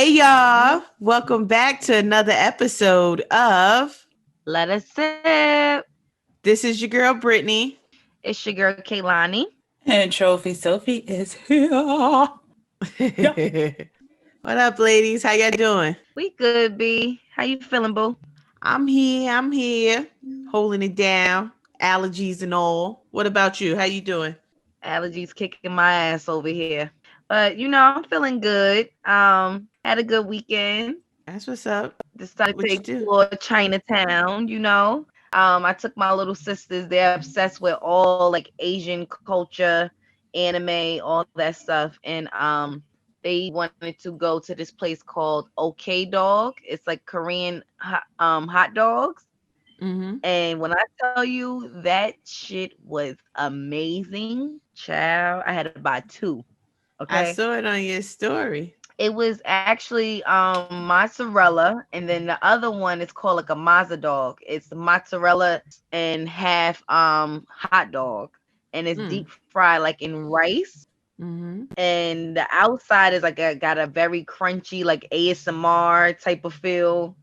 Hey y'all, welcome back to another episode of Let us sip. This is your girl Brittany. It's your girl Kaloni. And Trophy Sophie is here. Yeah. What up, ladies? How y'all doing? We good, B. How you feeling, boo? I'm here, holding it down, allergies and all. What about you? How you doing? Allergies kicking my ass over here. But I'm feeling good. Had a good weekend. That's what's up. Decided to What you do? explore Chinatown. I took my little sisters, they're obsessed with all like Asian culture, anime, all that stuff. And they wanted to go to this place called OK Dog. It's like Korean hot dogs. Mm-hmm. And when I tell you that shit was amazing, child, I had to buy two. I Okay. saw it on your story. It was actually mozzarella, and then the other one is called like a mazza dog. It's mozzarella and half hot dog, and it's Mm. deep fried like in rice. Mm-hmm. And the outside is like got a very crunchy like ASMR type of feel.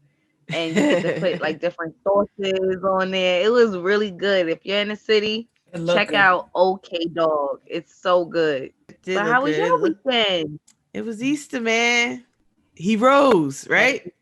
And you get to put like different sauces on there. It was really good. If you're in the city, It looked check good. out OK Dog. It's so good. It did But look how was good. your weekend? It was Easter, man. He rose, Yes, right?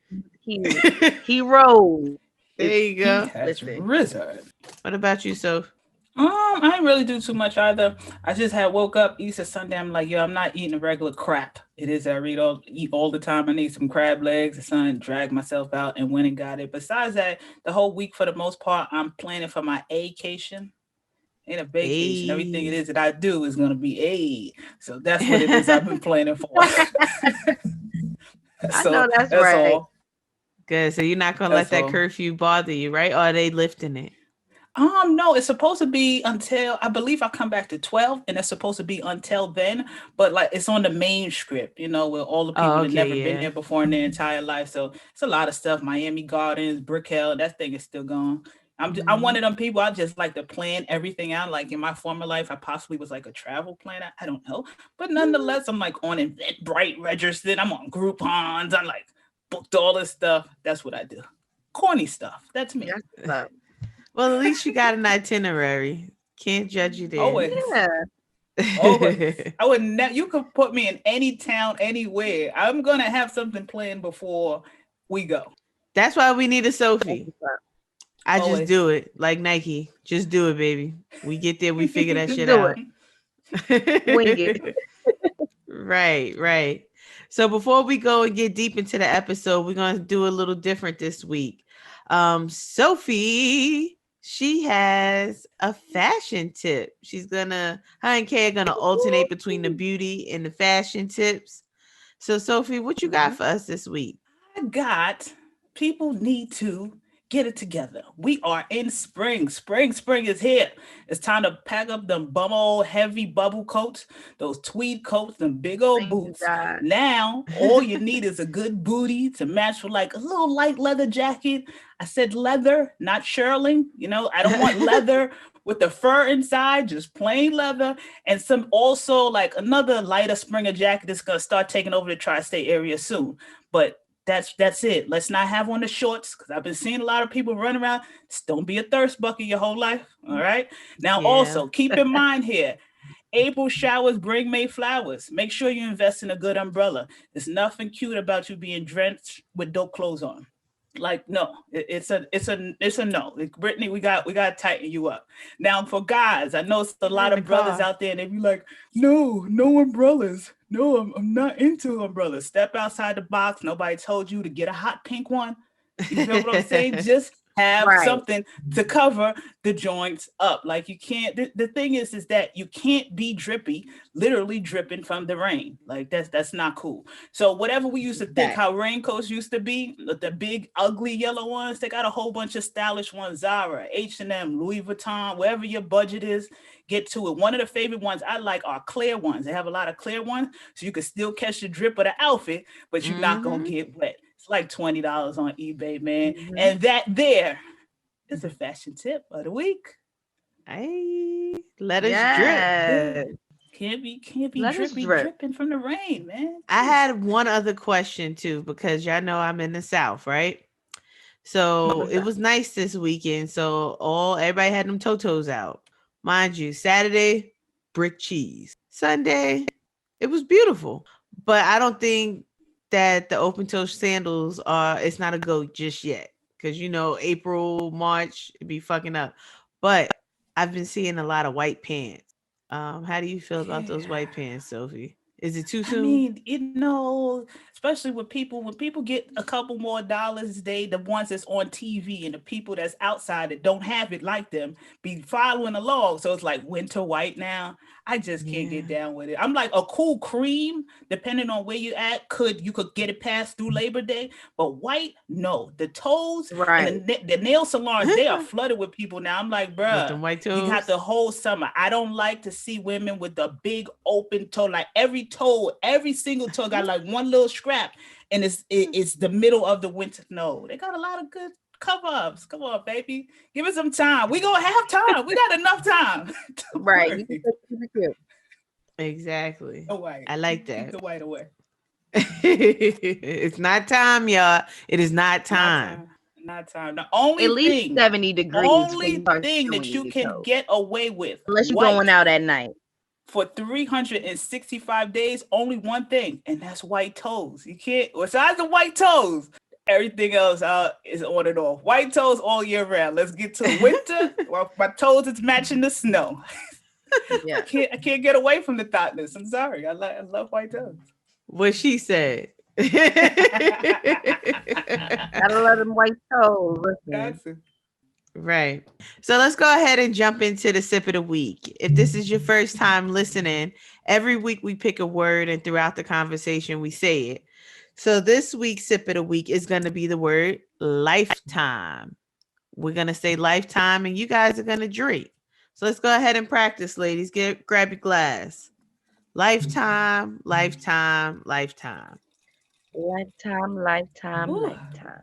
he rose. There you He go. has Listen. risen. What about you, Soph? I didn't really do too much either. I just had woke up Easter Sunday. I'm like, yo, I'm not eating a regular crap. It is I eat all the time. I need some crab legs. The son dragged myself out and went and got it. Besides that, the whole week for the most part, I'm planning for my vacation. Ain't a vacation. Everything it Hey. is that I do is gonna be a. So that's what it is I've been planning for. I So know that's that's right. all. Good. So you're not gonna let That's that all. curfew bother you, right? Or are they lifting it? No, it's supposed to be until I believe I come back to 12, and it's supposed to be until then. But like it's on the main script, where all the people Oh, that never okay, been yeah. there before in their entire life. So it's a lot of stuff. Miami Gardens, Brickell, that thing is still going. I'm one Hmm. of them people. I just like to plan everything out. Like in my former life, I possibly was like a travel planner. I don't know, but nonetheless, I'm like on Eventbrite registered. I'm on Groupon's. I'm like booked all this stuff. That's what I do. Corny stuff. That's me. That's what's up. Well, at least you got an itinerary. Can't judge you there. Always. Yeah. Always. I would never. You could put me in any town, anywhere. I'm gonna have something planned before we go. That's why we need a That's Sophie. what's up. I just Always. do it like Nike. Just do it, baby. We get there, we figure that Just shit do it. out. Wing it. Right, right. So before we go and get deep into the episode, we're gonna do a little different this week. Sophie, she has a fashion tip. Her and Kay are gonna alternate between the beauty and the fashion tips. So Sophie, what you got Mhm. for us this week? I got people need to get it together. We are in spring. Spring is here. It's time to pack up them bum old heavy bubble coats, those tweed coats, them big old Thank you, boots. God. Now, all you need is a good booty to match with like a little light leather jacket. I said leather, not shearling. I don't want leather with the fur inside, just plain leather, and some also like another lighter Springer jacket that's gonna start taking over the tri-state area soon. But that's it. Let's not have on the shorts because I've been seeing a lot of people run around. Just don't be a thirst bucket your whole life. All right. Now, Yeah. also keep in mind here, April showers bring May flowers. Make sure you invest in a good umbrella. There's nothing cute about you being drenched with dope clothes on. Like no, it's a no. Like, Brittany, we gotta tighten you up. Now for guys, I know it's a We're lot in the of brothers car. out there, and they be like, no umbrellas. No, I'm not into umbrellas. Step outside the box. Nobody told you to get a hot pink one. You feel what I'm saying? Just have Right. something to cover the joints up. Like you can't. The thing is that you can't be drippy, literally dripping from the rain. Like that's not cool. So whatever we used to think That. how raincoats used to be, the big ugly yellow ones, they got a whole bunch of stylish ones. Zara, H&M, Louis Vuitton, wherever your budget is, get to it. One of the favorite ones I like are clear ones. They have a lot of clear ones, so you can still catch the drip of the outfit, but you're not gonna Hmm. get wet. It's like $20 on eBay, man. Hmm. And that there is a fashion tip of the week. Hey, let us drip. Yes. Can't be Let us drip. dripping from the rain, man. I had one other question too, because y'all know I'm in the South, right? So it was nice this weekend. So everybody had them Totos out. Mind you, Saturday, brick cheese. Sunday, it was beautiful. But I don't think that the open toe sandals it's not a go just yet. Cause April, March, it'd be fucking up. But I've been seeing a lot of white pants. How do you feel about those white pants, Sophie? Is it too soon? I mean, especially when people get a couple more dollars, the ones that's on TV and the people that's outside that don't have it like them be following along. So it's like winter white now. I just can't get down with it. I'm like a cool cream, depending on where you at, you could get it passed through Labor Day, but white, no. The toes and the nail salons, they are flooded with people now. I'm like, bruh, white toes? You got the whole summer. I don't like to see women with the big open toe, like every single toe got like one little scrap, and it's the middle of the winter. No, they got a lot of good cover-ups. Come on, baby. Give it some time. We gonna have time. We got enough time. Right. Exactly. The white. I like that. Keep the white away. It's not time, y'all. It is not time. Not time. The only at least 70 degrees. Only thing that you can get away with, unless you're going out at night, for 365 days, only one thing, and that's white toes. You can't, besides the white toes, everything else is on and off. White toes all year round. Let's get to winter. Well, my toes is matching the snow. Yeah, I can't get away from the thoughtness. I'm sorry. I love white toes. What she said. Gotta love them white toes. Right. So let's go ahead and jump into the sip of the week. If this is your first time listening, every week we pick a word and throughout the conversation we say it. So this week's sip of the week is going to be the word lifetime. We're going to say lifetime and you guys are going to drink. So let's go ahead and practice, ladies. Grab your glass. Lifetime, lifetime, lifetime. Lifetime, lifetime, lifetime.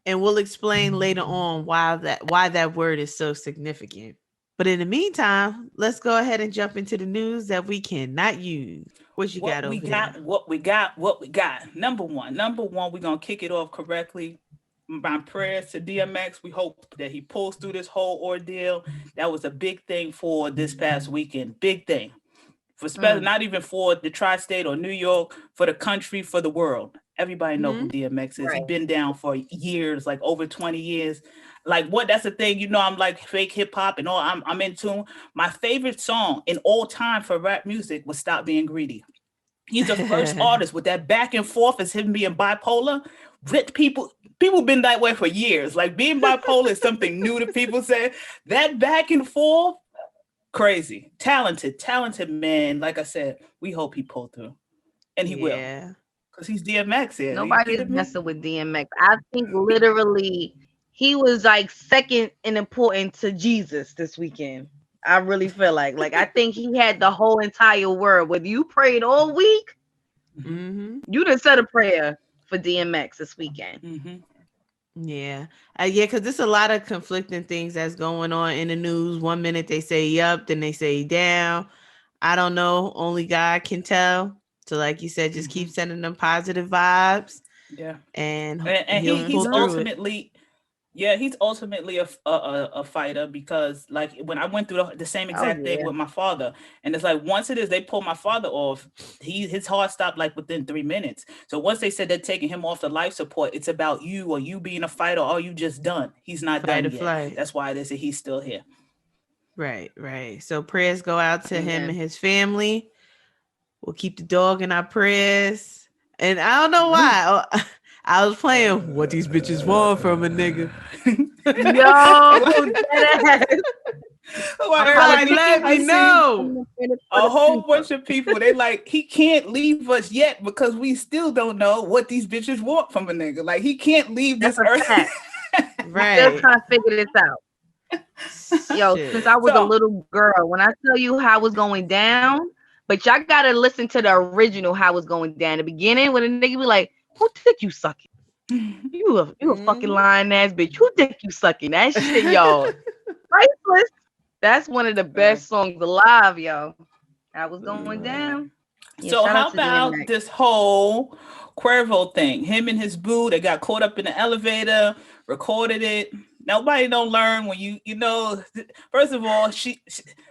And we'll explain later on why that word is so significant. But in the meantime, let's go ahead and jump into the news that we cannot use. What you got over there? What we got. Number one, we're going to kick it off correctly. My prayers to DMX. We hope that he pulls through this whole ordeal. That was a big thing for this past weekend. Big thing. Not even for the tri-state or New York, for the country, for the world. Everybody know who DMX is. Right. He's been down for years, like over 20 years. Like that's the thing, I'm like fake hip hop and all. I'm in tune. My favorite song in all time for rap music was Stop Being Greedy. He's the first artist with that back and forth as him being bipolar. People been that way for years. Like being bipolar is something new to people. Say that back and forth, crazy, talented man. Like I said, we hope he pulled through, and he will, because he's DMX. Yeah, nobody's messing with DMX. I think literally he was like second in importance to Jesus this weekend. I really feel like I think he had the whole entire world. Whether you prayed all week, you done said a prayer for DMX this weekend. Yeah, because there's a lot of conflicting things that's going on in the news. 1 minute they say up, then they say down. I don't know. Only God can tell. So, like you said, just keep sending them positive vibes. Yeah, and he's ultimately. Yeah, he's ultimately a fighter, because like when I went through the same exact thing with my father, and it's like once they pull my father off, his heart stopped like within 3 minutes. So once they said they're taking him off the life support, it's about you, or you being a fighter, or are you just done? He's not done yet. That's why they say he's still here. Right. So prayers go out to him and his family. We'll keep the dog in our prayers. And I don't know why. I was playing what these bitches want from a nigga. Let me know. A whole bunch of people, they like, he can't leave us yet because we still don't know what these bitches want from a nigga. Like, he can't leave this earth. Right. Just trying to figure this out. Yo, since I was a little girl, when I tell you how it was going down, but y'all gotta listen to the original how it was going down. The beginning, when a nigga be like, who dick you sucking? You a fucking lying ass bitch. Who dick you sucking? That shit, y'all. Priceless. That's one of the best songs alive, yo. That was going down. Yeah, So shout how out to about DMX. this whole Cuervo thing? Him and his boo, they got caught up in the elevator, recorded it. Nobody don't learn when first of all,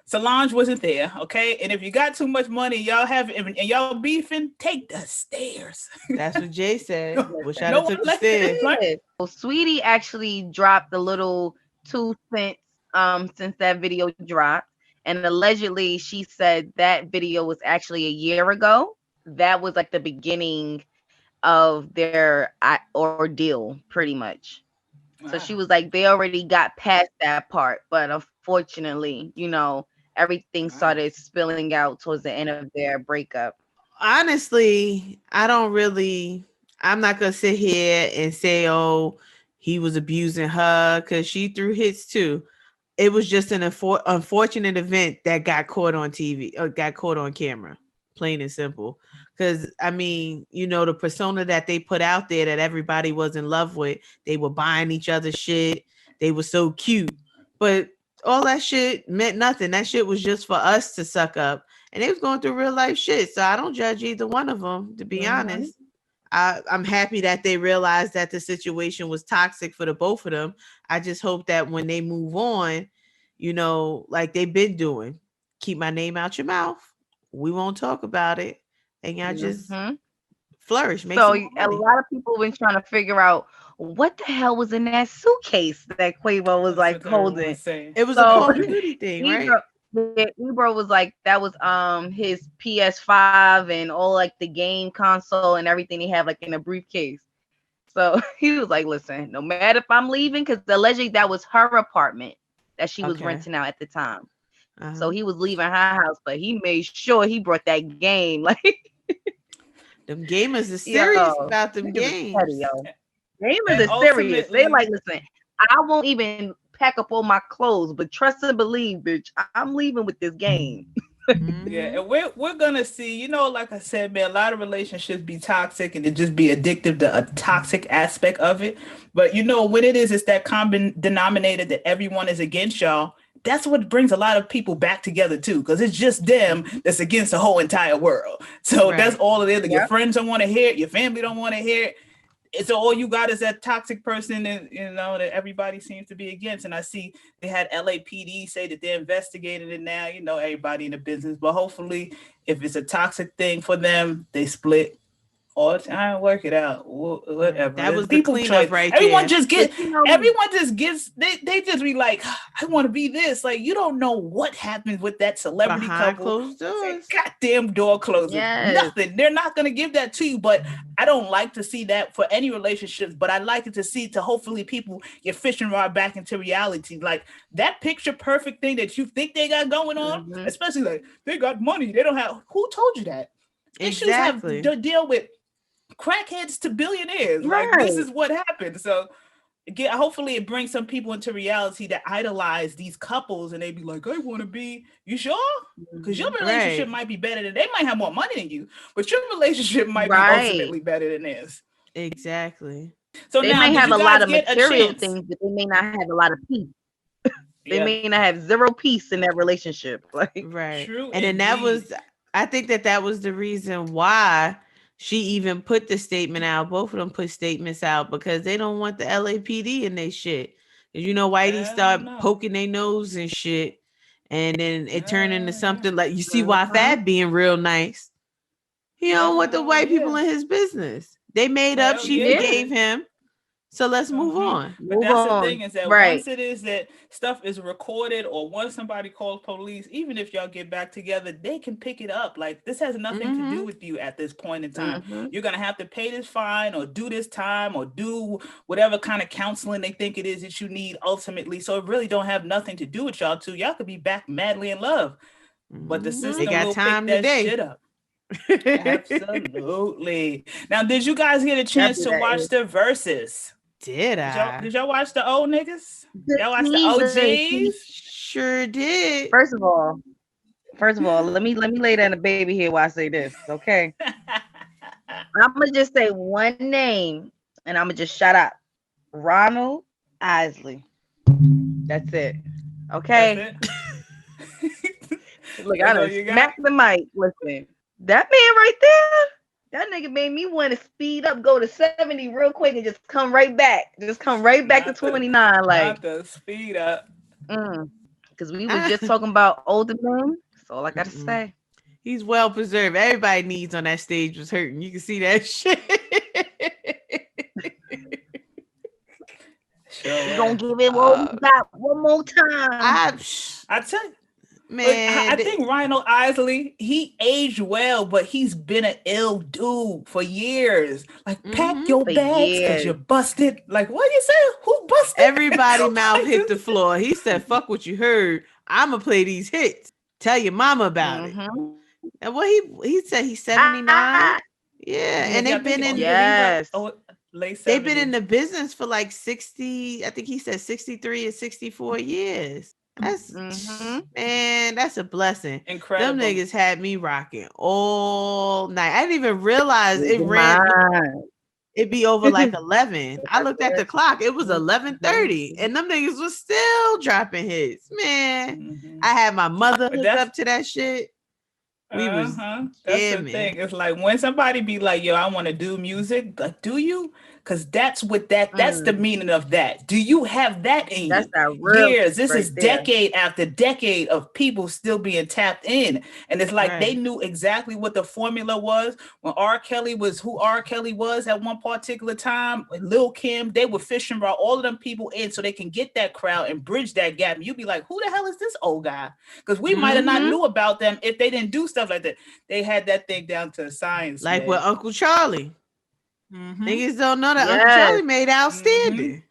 Solange wasn't there, okay? And if you got too much money, y'all have and y'all beefing, take the stairs. That's what Jay said. Wish I'd No have one took the like stairs. it. Well, Sweetie actually dropped a little 2 cents since that video dropped. And allegedly she said that video was actually a year ago. That was like the beginning of their ordeal, pretty much. So she was like, they already got past that part, but unfortunately, everything started spilling out towards the end of their breakup. Honestly, I'm not gonna sit here and say, oh, he was abusing her, because she threw hits too. It was just an unfortunate event that got caught on TV or got caught on camera, plain and simple. Because I mean, the persona that they put out there that everybody was in love with, they were buying each other shit. They were so cute, but all that shit meant nothing. That shit was just for us to suck up, and they was going through real life shit. So I don't judge either one of them, to be honest. I'm happy that they realized that the situation was toxic for the both of them. I just hope that when they move on, like they've been doing, keep my name out your mouth. We won't talk about it, and y'all just flourish. Make So some a money. lot of people been trying to figure out what the hell was in that suitcase that Quavo was like holding. It was a Call of Duty thing, right? Ebro was like, that was his PS5 and all like the game console and everything he had like in a briefcase. So he was like, listen, no matter if I'm leaving, because allegedly that was her apartment that she was renting out at the time. So he was leaving her house, but he made sure he brought that game. Like, them gamers are serious about them games. Gamers are serious. They like, listen, I won't even pack up all my clothes, but trust and believe, bitch, I'm leaving with this game. Yeah, and we're gonna see, like I said, man, a lot of relationships be toxic and it just be addictive to a toxic aspect of it. But when it's that common denominator that everyone is against y'all, that's what brings a lot of people back together too, because it's just them that's against the whole entire world. So that's all it is. Your friends don't want to hear it, your family don't want to hear it. It's all you got is that toxic person that that everybody seems to be against. And I see they had LAPD say that they're investigating it now. Everybody in the business, but hopefully, if it's a toxic thing for them, they split all the time, work it out, whatever. That was the cleanup right everyone there. Everyone just gets. They just be like, I want to be this. Like, you don't know what happens with that celebrity behind couple. Closed doors. Goddamn door closes. Nothing. They're not gonna give that to you. But I don't like to see that for any relationships. But I like it to hopefully people get fishing rod back into reality. Like that picture perfect thing that you think they got going on, especially like they got money. They don't have. Who told you that? Exactly. Issues have to deal with crackheads to billionaires. Like this is what happened. So hopefully it brings some people into reality that idolize these couples and they be like, I want to be. You sure? Because your relationship might be better than they might have more money than you, but your relationship might be ultimately better than theirs. Exactly. So they now, may have a lot of material things, but they may not have a lot of peace. They may not have zero peace in that relationship. Like, right. True. And then I think that was the reason why she even put the statement out. Both of them put statements out because they don't want the LAPD in their shit. Whitey start poking their nose and shit, and then it turned into something like, you see why Fab being real nice. He don't want the white people in his business. They made up. She forgave him. So let's move on. But that's the thing, is that once it is that stuff is recorded or once somebody calls police, even if y'all get back together, they can pick it up. Like, this has nothing to do with you at this point in time. You're going to have to pay this fine or do this time or do whatever kind of counseling they think it is that you need ultimately. So it really don't have nothing to do with y'all two. Y'all could be back madly in love. But the system will pick that shit up. Absolutely. Now, did you guys get a chance to watch the Verzuz? Did I? Did y'all watch the old niggas? Y'all watch the OGs? Sure did. First of all, let me lay down the baby here while I say this, okay? I'm gonna just say one name and I'm gonna just shout out Ronald Isley. That's it. Okay. That's it? Look, I done smacked the mic. Listen, that man right there, that nigga made me want to speed up, go to 70 real quick, and just come right back. Just come right back to 29. Not the speed up. Because we was just talking about older men. That's all I gotta say. He's well preserved. Everybody needs on that stage was hurting. You can see that shit. Sure. We're gonna give it one more time. I tell you. Man, I think Rhino Isley, he aged well, but he's been an ill dude for years. Like, pack your bags because you're busted. Like, what you say? Who busted? Everybody mouth hit the floor. He said, fuck what you heard. I'ma play these hits. Tell your mama about it. And what he said he's 79. Yeah, and they've been in late 70s. They've been in the business for like 60, I think he said 63 or 64 years. That's man, that's a blessing. Incredible. Them niggas had me rocking all night. I didn't even realize it it'd be over like 11. I looked at the clock, it was 11:30, and them niggas was still dropping hits. Man, I had my mother hooked up to that shit. We was that's the thing. It's like when somebody be like, yo, I want to do music, like, do you? Because that's what that's the meaning of that. Do you have that in that's you? That real years. This right is there. Decade after decade of people still being tapped in. And it's like they knew exactly what the formula was. When R. Kelly was who R. Kelly was at one particular time, Lil Kim, they were fishing for all of them people in so they can get that crowd and bridge that gap. And you'd be like, who the hell is this old guy? Because we might have not knew about them if they didn't do stuff like that. They had that thing down to science. Like with Uncle Charlie. Niggas don't know that Uncle Charlie made Outstanding.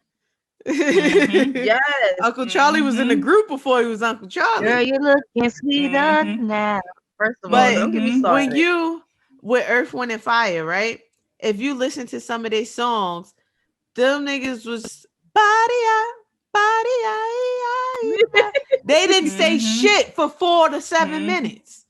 Yes. Uncle Charlie was in the group before he was Uncle Charlie. Girl, you looking sweeter now. First of all, don't get me started. When you with Earth, Wind, and Fire, right? If you listen to some of their songs, them niggas was body. They didn't say shit for 4 to 7 minutes.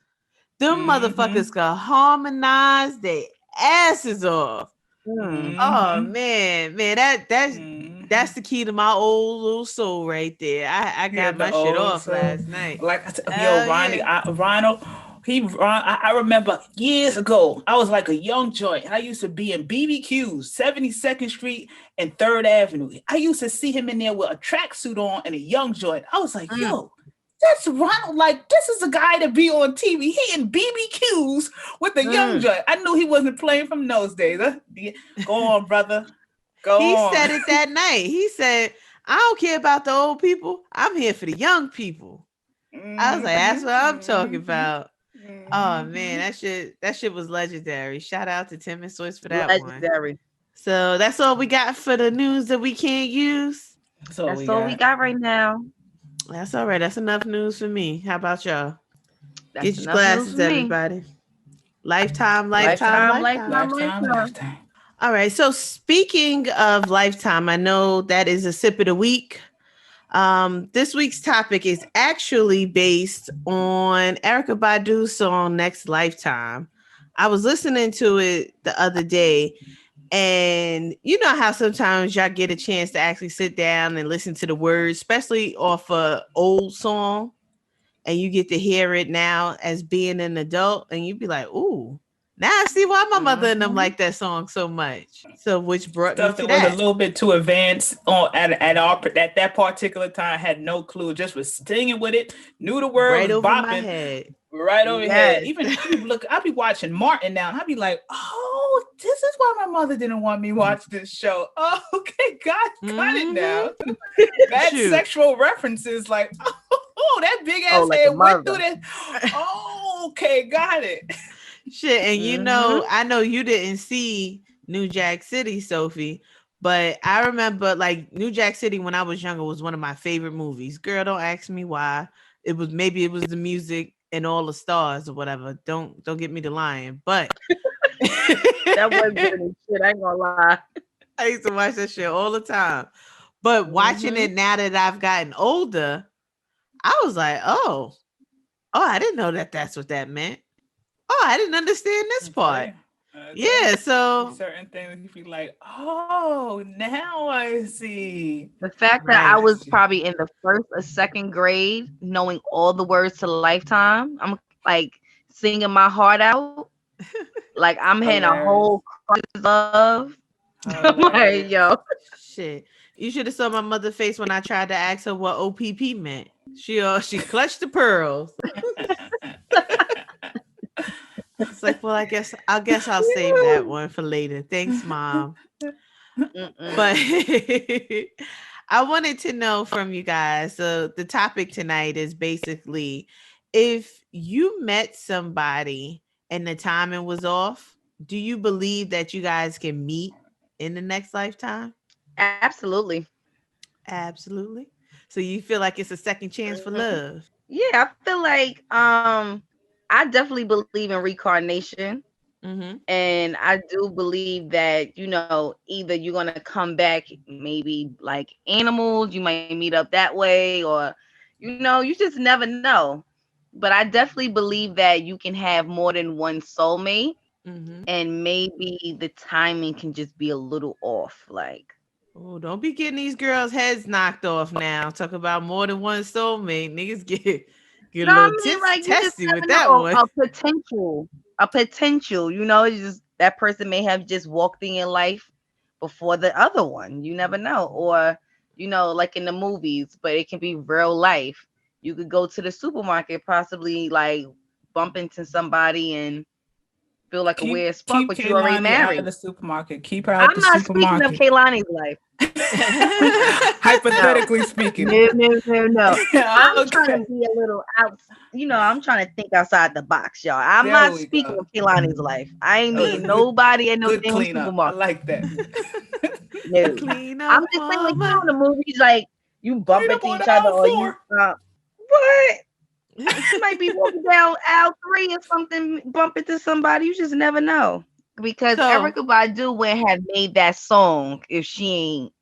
Them motherfuckers could harmonize their asses off. Oh man, that's the key to my old little soul right there. I got my shit off last night. Like Rhino, I remember years ago, I was like a young joint. I used to be in BBQ's 72nd Street and 3rd Avenue. I used to see him in there with a tracksuit on and a young joint. I was like, yo, that's Ronald. Like, this is a guy to be on TV. He in BBQs with a young joint. I knew he wasn't playing from those days. Go on, brother. He said it that night. He said, I don't care about the old people. I'm here for the young people. I was like, that's what I'm talking about. Oh man, that shit was legendary. Shout out to Tim and Source for that one. So that's all we got for the news that we can't use. That's all we got right now. That's all right. That's enough news for me. How about y'all? Get your glasses, everybody. Lifetime. All right. So speaking of Lifetime, I know that is a sip of the week. This week's topic is actually based on Erykah Badu's song Next Lifetime. I was listening to it the other day, and you know how sometimes y'all get a chance to actually sit down and listen to the words, especially off an old song, and you get to hear it now as being an adult, and you'd be like, ooh, now I see why my mother and them like that song so much. So which brought me to that. Was a little bit too advanced at that particular time. Had no clue, just was singing with it, knew the words, right over bopping, my head. Right over your head. Even look, I'll be watching Martin now, and I'll be like, oh, this is why my mother didn't want me to watch this show. Oh, okay, got it now. That sexual references, like, oh, that big ass head went through that. Oh, okay, got it. Shit, and you know, I know you didn't see New Jack City, Sophie, but I remember like New Jack City when I was younger was one of my favorite movies. Girl, don't ask me why. It was the music and all the stars or whatever. Don't get me to lying, but that was good as shit. I ain't gonna lie. I used to watch that shit all the time, but watching it now that I've gotten older, I was like, I didn't know that's what that meant. Oh, I didn't understand this part. Yeah, so certain things you feel like, oh, now I see. The fact that I was probably in the first or second grade, knowing all the words to Lifetime, I'm like singing my heart out. Like I'm having a whole crisis of. I'm like, yo. Shit. You should have saw my mother's face when I tried to ask her what OPP meant. She clutched the pearls. It's like, well, I guess I'll save that one for later. Thanks, Mom. But I wanted to know from you guys. So the topic tonight is basically if you met somebody and the timing was off, do you believe that you guys can meet in the next lifetime? Absolutely. Absolutely. So you feel like it's a second chance for love? Yeah, I feel like I definitely believe in reincarnation. And I do believe that, either you're going to come back maybe like animals, you might meet up that way, or, you just never know. But I definitely believe that you can have more than one soulmate, and maybe the timing can just be a little off. Like, oh, don't be getting these girls' heads knocked off now. Talk about more than one soulmate. Niggas get a little testy with that one. A potential, it's just that person may have just walked in your life before the other one. You never know. Or, like in the movies, but it can be real life. You could go to the supermarket, possibly like bump into somebody and feel like a weird spark, but you already married. Out of the supermarket. Keep her out I'm the not supermarket. speaking of Kaloni's life. Hypothetically speaking. No. I'm trying to be a little out. I'm trying to think outside the box, y'all. I'm not speaking of Kaloni's life. I ain't meeting nobody in no damn supermarket. I like that. No. I'm just saying, like, the movies, like, you bump into each other or you what? You might be walking down aisle 3 or something, bump into somebody. You just never know. Because Erykah Badu would have made that song if she ain't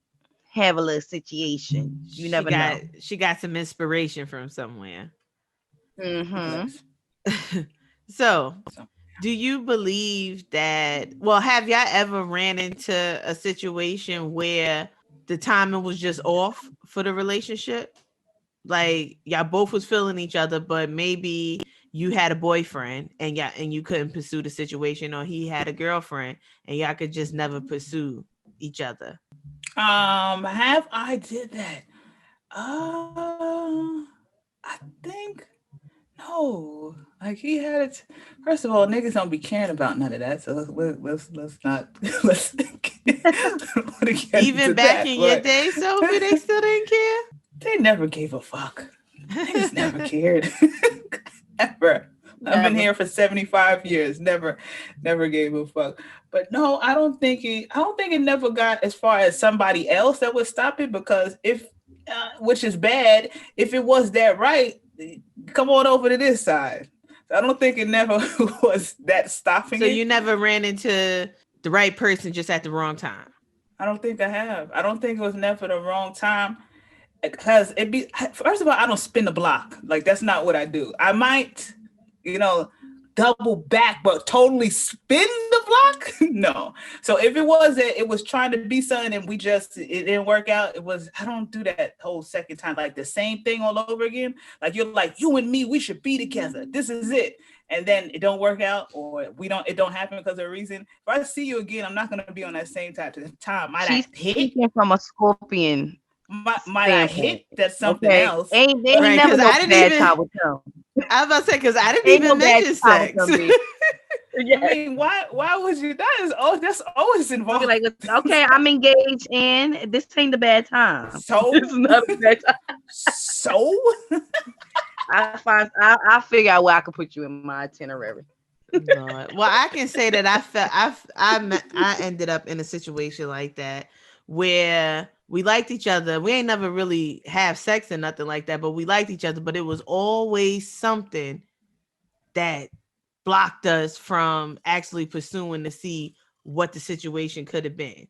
have a little situation. You never know. She got some inspiration from somewhere. So, do you believe that? Well, have y'all ever ran into a situation where the timing was just off for the relationship? Like y'all both was feeling each other, but maybe you had a boyfriend and you couldn't pursue the situation, or he had a girlfriend and y'all could just never pursue each other. Have I did that? I think no. Like he had it. First of all, niggas don't be caring about none of that. So let's not even back in your day, Sophie, they still didn't care. They never gave a fuck. Niggas never cared. Ever. I've been here for 75 years. Never gave a fuck. But no, I don't think it never got as far as somebody else that would stop it, because which is bad, if it was that right, come on over to this side. I don't think it never was that stopping it. So you never ran into the right person just at the wrong time? I don't think I have. I don't think it was never the wrong time. Because first of all, I don't spin the block. Like, that's not what I do. I might, double back, but totally spin the block? No. So if it was trying to be something and it didn't work out, I don't do that whole second time, like the same thing all over again. Like, you're like, you and me, we should be together. This is it. And then it don't work out, or it don't happen because of a reason. If I see you again, I'm not going to be on that same type of time. She's speaking from a Scorpion. Might I hit? That's something else. They never know bad time with him. I was about to say, because I didn't even mention sex. Yeah. I mean, why would you? That's always involved. Like, okay, I'm engaged, and this ain't the bad time. So it's not a bad time. So I figure out where I can put you in my itinerary. Well, I can say that I ended up in a situation like that where we liked each other. We ain't never really have sex or nothing like that, but we liked each other. But it was always something that blocked us from actually pursuing to see what the situation could have been.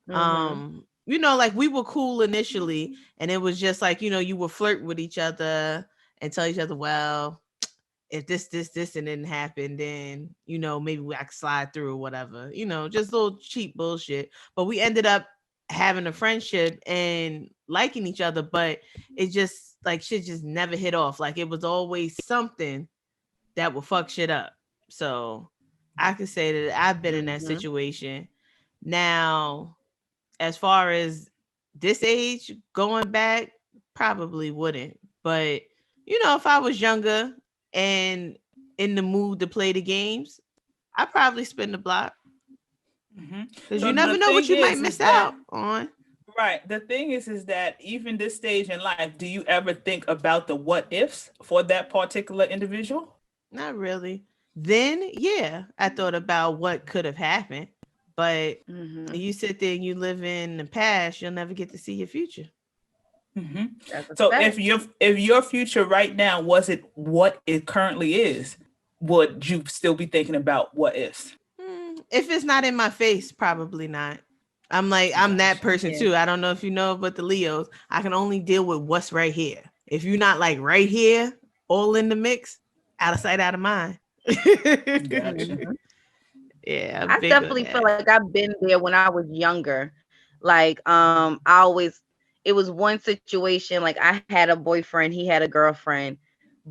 Like we were cool initially, and it was just like, you would flirt with each other and tell each other, well, if this and didn't happen, then, maybe I could slide through or whatever, just little cheap bullshit. But we ended up having a friendship and liking each other, but it just like shit just never hit off. Like it was always something that would fuck shit up. So I could say that I've been in that situation. Now, as far as this age going back, probably wouldn't. But if I was younger and in the mood to play the games, I'd probably spin the block. Because you never know what you might miss out on. Right. The thing is that even this stage in life, do you ever think about the what ifs for that particular individual? Not really. Then, yeah, I thought about what could have happened. But you sit there and you live in the past, you'll never get to see your future. So if your future right now wasn't what it currently is, would you still be thinking about what ifs? If it's not in my face, probably not. I'm that person too. I don't know if you know, but the Leos, I can only deal with what's right here. If you're not like right here, all in the mix, out of sight, out of mind. Gotcha. Yeah, I definitely feel like I've been there when I was younger. Like, it was one situation, like I had a boyfriend, he had a girlfriend,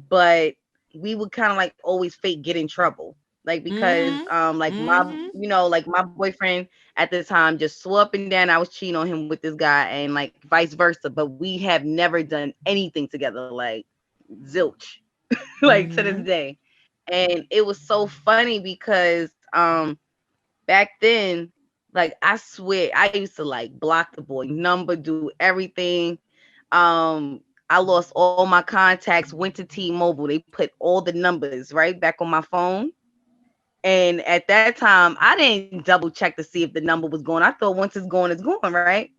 but we would kind of like always fake get in trouble. Like, because my boyfriend at the time just swore up and down I was cheating on him with this guy, and like vice versa. But we have never done anything together, like zilch, like to this day. And it was so funny because back then, like I swear I used to like block the boy number, do everything. I lost all my contacts, went to T-Mobile. They put all the numbers right back on my phone. And at that time, I didn't double check to see if the number was going. I thought once it's going, right?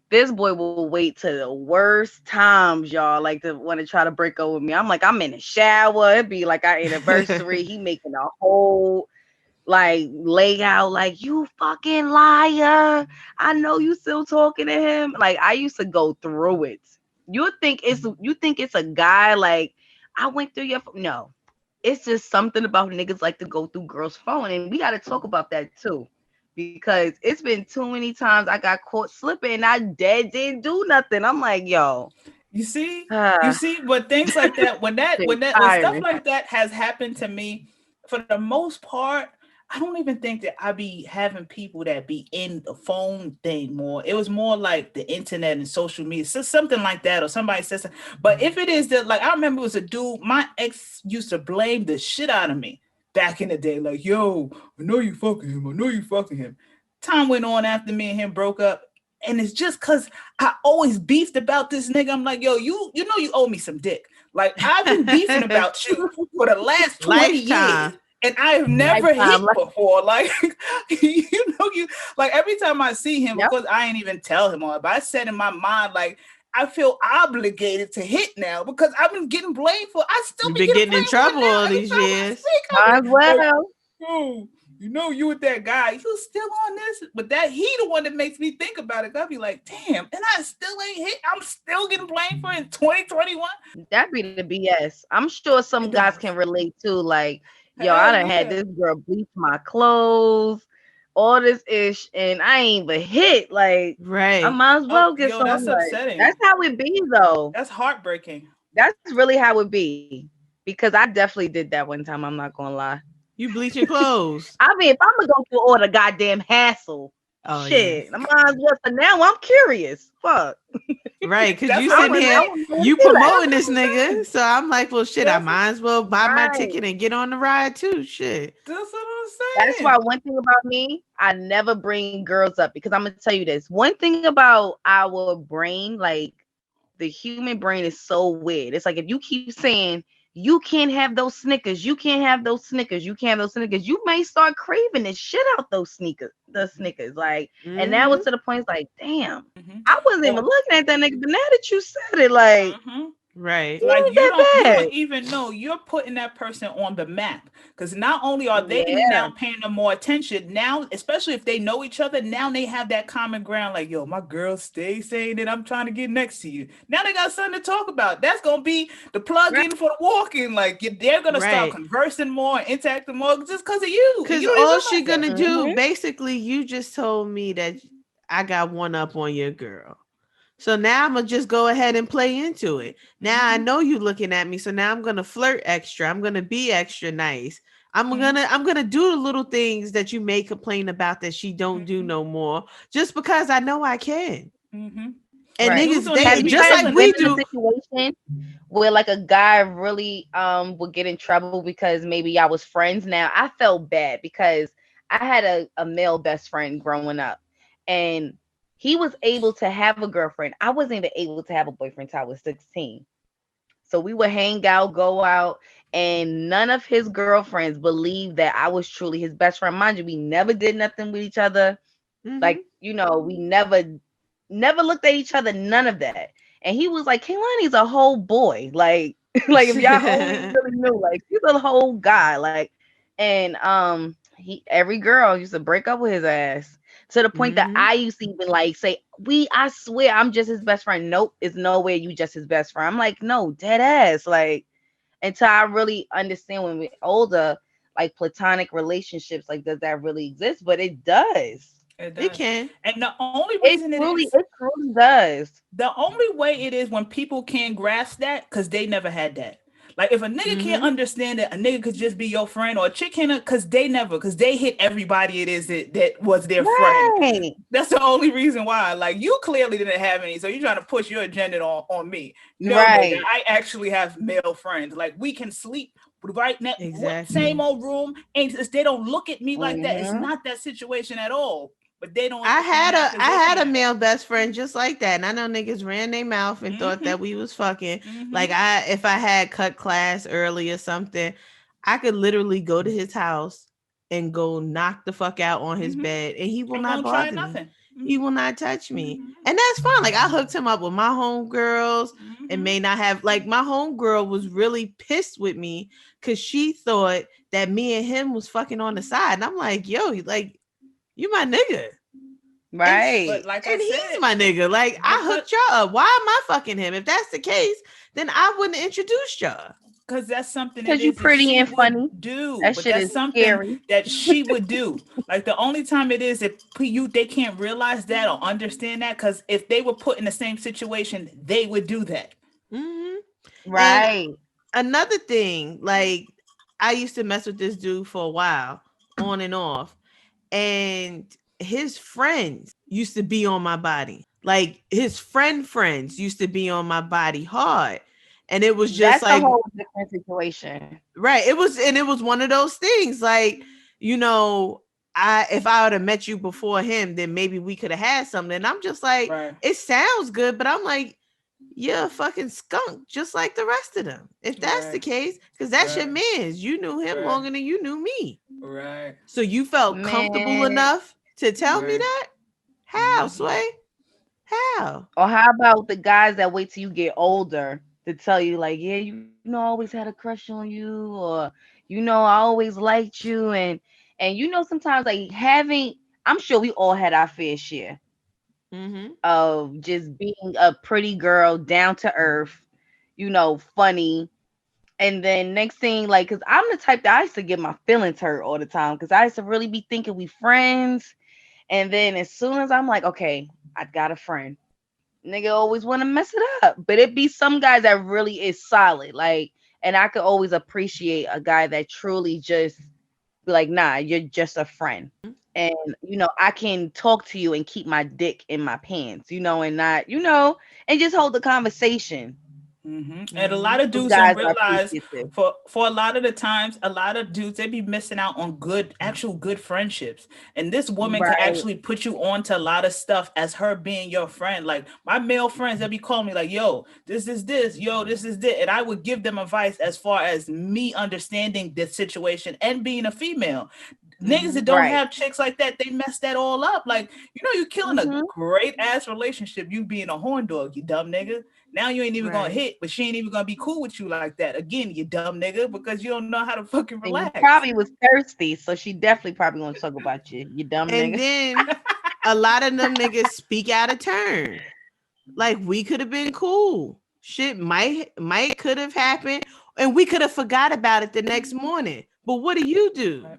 This boy will wait to the worst times, y'all, like to want to try to break up with me. I'm like, I'm in the shower. It'd be like our anniversary. He making a whole like lay out, like, you fucking liar. I know you still talking to him. Like, I used to go through it. You think it's a guy, like, I went through your phone. No. It's just something about niggas like to go through girls' phone. And we got to talk about that too. Because it's been too many times I got caught slipping and I didn't do nothing. I'm like, yo. You see, but things like that, when stuff like that has happened to me, for the most part, I don't even think that I be having people that be in the phone thing more. It was more like the internet and social media, so something like that, or somebody says. But if it is that, like, I remember it was a dude, my ex used to blame the shit out of me back in the day. Like, yo, I know you fucking him. Time went on after me and him broke up. And it's just because I always beefed about this nigga. I'm like, yo, you know you owe me some dick. Like, I've been beefing about you for the last 20 years. And I have never hit before. Like, you like every time I see him, because I ain't even tell him all, but I said in my mind, like, I feel obligated to hit now because I've been getting blamed for. I still been getting in trouble all these years. You know, you with that guy, you still on this, but that he the one that makes me think about it. I'll be like, damn, and I still ain't hit. I'm still getting blamed for it in 2021. That'd be the BS. I'm sure some guys can relate too. Like, yo, I done had this girl bleach my clothes, all this ish, and I ain't even hit. Like, right. I might as well get some. That's upsetting. That's how it be, though. That's heartbreaking. That's really how it be. Because I definitely did that one time. I'm not gonna lie. You bleaching clothes. I mean, if I'm gonna go through all the goddamn hassle, shit, I might as well. So now I'm curious. Fuck. Right, because you sitting here, you promoting this nigga. So I'm like, well, shit, I might as well buy my ticket and get on the ride too. Shit. That's what I'm saying. That's why one thing about me, I never bring girls up, because I'm gonna tell you this. One thing about our brain, like the human brain is so weird. It's like if you keep saying you can't have those Snickers, you can't have those Snickers, you can't have those Snickers, you may start craving the shit out those Snickers. Like, and that was to the point, it's like, damn, I wasn't even looking at that nigga, but now that you said it, like, Right. Like Ain't you that bad. don't even know you're putting that person on the map, because not only are they Yeah. now paying them more attention now, especially if they know each other, now they have that common ground. Like, yo, my girl stay saying that I'm trying to get next to you. Now they got something to talk about. That's gonna be the plug in for the walk in. Like they're gonna start Right. conversing more, interacting more, just because of you. And Because you don't even all realize she that. gonna do, Mhm. basically, you just told me that I got one up on your girl. So now I'm gonna just go ahead and play into it. Now I Mhm. know you looking at me, so now I'm gonna flirt extra. I'm gonna be extra nice. Mhm. I'm gonna do the little things that you may complain about that she don't do Mhm. no more, just because I know I can. Mhm. And Right. Dudes niggas, don't even they Have be you just guys like feeling been we that. in a do. situation where like a guy really would get in trouble because maybe y'all was friends? Now I felt bad because I had a male best friend growing up, and he was able to have a girlfriend. I wasn't even able to have a boyfriend until I was 16. So we would hang out, go out, and none of his girlfriends believed that I was truly his best friend. Mind you, we never did nothing with each other. Mhm. Like, we never looked at each other, none of that. And he was like, Kalani's a whole boy. Like, like if y'all only really knew, like he's a whole guy. Like, and he every girl used to break up with his ass to the point that Mhm. I used to even like say, I swear I'm just his best friend. Nope, it's nowhere you just his best friend. I'm like, no, dead ass. Like, until I really understand when we're older, like platonic relationships, like does that really exist? But it does. It It does. can. And the only It reason it truly, is, it truly does. the only way it is when people can't grasp that, because they never had that. Like if a nigga can't Mhm. understand that a nigga could just be your friend, or a chick can't, because they hit everybody it is that was their friend. Right. That's the only reason why. Like you clearly didn't have any, so you're trying to push your agenda on me. No, nigga, Right. I actually have male friends. Like we can sleep right now, same Exactly. old room, and they don't look at me like that. It's Mm-hmm. not that situation at all. But they don't I understand had that a because I they had can't a have that. male best friend just like that. And I know niggas ran their mouth and thought Mm-hmm. that we was fucking. Like Mm-hmm. if I had cut class early or something, I could literally go to his house and go knock the fuck out on his Mm-hmm. bed and he will And not won't try bother me. nothing. He Mm-hmm. will not touch me. Mm-hmm. And that's fine. Like I hooked him up with my homegirls and Mm-hmm. may not have like my homegirl was really pissed with me because she thought that me and him was fucking on the side. And I'm like, yo, like you my nigga. And But Right. like I and he's said, my nigga. Like I because hooked y'all up. Why am I fucking him? If that's the case, then I wouldn't introduce y'all. that's something it Because you is that pretty she and would funny. do. That But shit that's is something scary. that she would do. Like the only time it is that they can't realize that or understand that, because if they were put in the same situation, they would do that. Hmm. And Right. another thing, like I used to mess with this dude for a while, on and off, and his friends used to be on my body. Like his friends used to be on my body hard. And it was just That's a like, whole different situation. right. It was one of those things like, you know, I if I would have met you before him, then maybe we could have had something. And I'm just like, Right. it sounds good, but I'm like, you're a fucking skunk, just like the rest of them. If that's the Right. case, because that's your Right. man's. You knew him Right. longer than you knew me. Right. So you felt comfortable Man. enough to tell me Right. that? How, Mm-hmm. Sway? How? Or how about the guys that wait till you get older to tell you, like, yeah, I always had a crush on you, or I always liked you, and sometimes like having, I'm sure we all had our fair share Mm-hmm. of just being a pretty girl, down to earth, funny. And then next thing, like, cause I'm the type that I used to get my feelings hurt all the time, cause I used to really be thinking we friends. And then as soon as I'm like, okay, I got a friend, nigga always want to mess it up. But it be some guys that really is solid, like, and I could always appreciate a guy that truly just be like, nah, you're just a friend. And I can talk to you and keep my dick in my pants, and not, and just hold the conversation. Mm-hmm. And a lot Mm-hmm. of Those dudes don't guys are realize, appreciative. for a lot of the times, a lot of dudes, they be missing out on actual good friendships. And this woman could Right. actually put you on to a lot of stuff as her being your friend. Like my male friends, they be calling me like, yo, this is this, yo, this is this. And I would give them advice as far as me understanding this situation and being a female. Niggas that don't Right. have chicks like that, they mess that all up. Like, you know, you killing a Mhm. great ass relationship. You being a horn dog, you dumb nigga. Now you ain't even gonna Right. hit, but she ain't even gonna be cool with you like that. Again, you dumb nigga, because you don't know how to fucking And you relax. probably was thirsty, so she definitely probably gonna talk about you dumb And nigga. then a lot of them niggas speak out of turn. Like we could have been cool. Shit might could have happened, and we could have forgot about it the next morning. But what do? Right.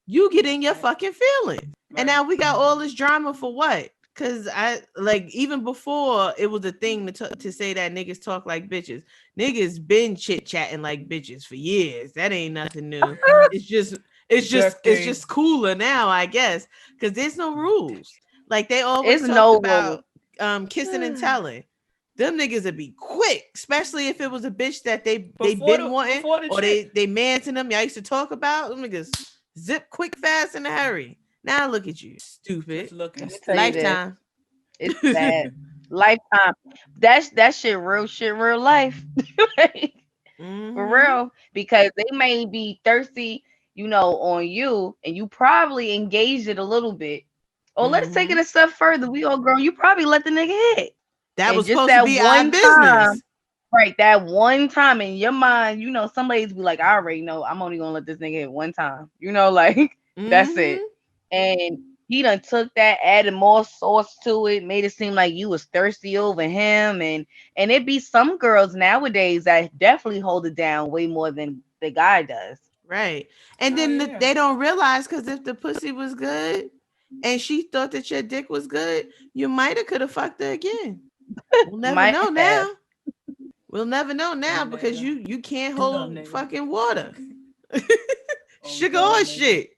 You get in your Right. fucking feelings. Right. And now we got all this drama for what? Cause I like even before it was a thing to say that niggas talk like bitches. Niggas been chit chatting like bitches for years. That ain't nothing new. It's Decades. just cooler now, I guess. Cause there's no rules. Like they always It's talked no about rule. kissing and telling. Them niggas would be quick, especially if it was a bitch that they Before been wanting the or chick. they man to them. Y'all used to talk about them niggas zip quick, fast, in a hurry. Now look at you, stupid. Just looking Let me tell you this. Lifetime. It's sad. Lifetime. That shit, real life. Like, for Mhm. real. Because they may be thirsty, on you, and you probably engaged it a little bit. Or let's take it Mhm. a step further. We all grown. You probably let the nigga hit. That And was just supposed to that be our one time, business. right? That one time in your mind, some ladies be like, I already know I'm only gonna let this nigga hit one time. Like that's it. Mhm. And he done took that, added more sauce to it, made it seem like you was thirsty over him, and it be some girls nowadays that definitely hold it down way more than the guy does. Right. And Oh then yeah. they don't realize because if the pussy was good and she thought that your dick was good, you might have could have fucked her again. We'll never Might know have. now. We'll never know now Dumb because nigga. you can't Dumb hold nigga. fucking water. Oh, Sugar dumb or nigga. shit.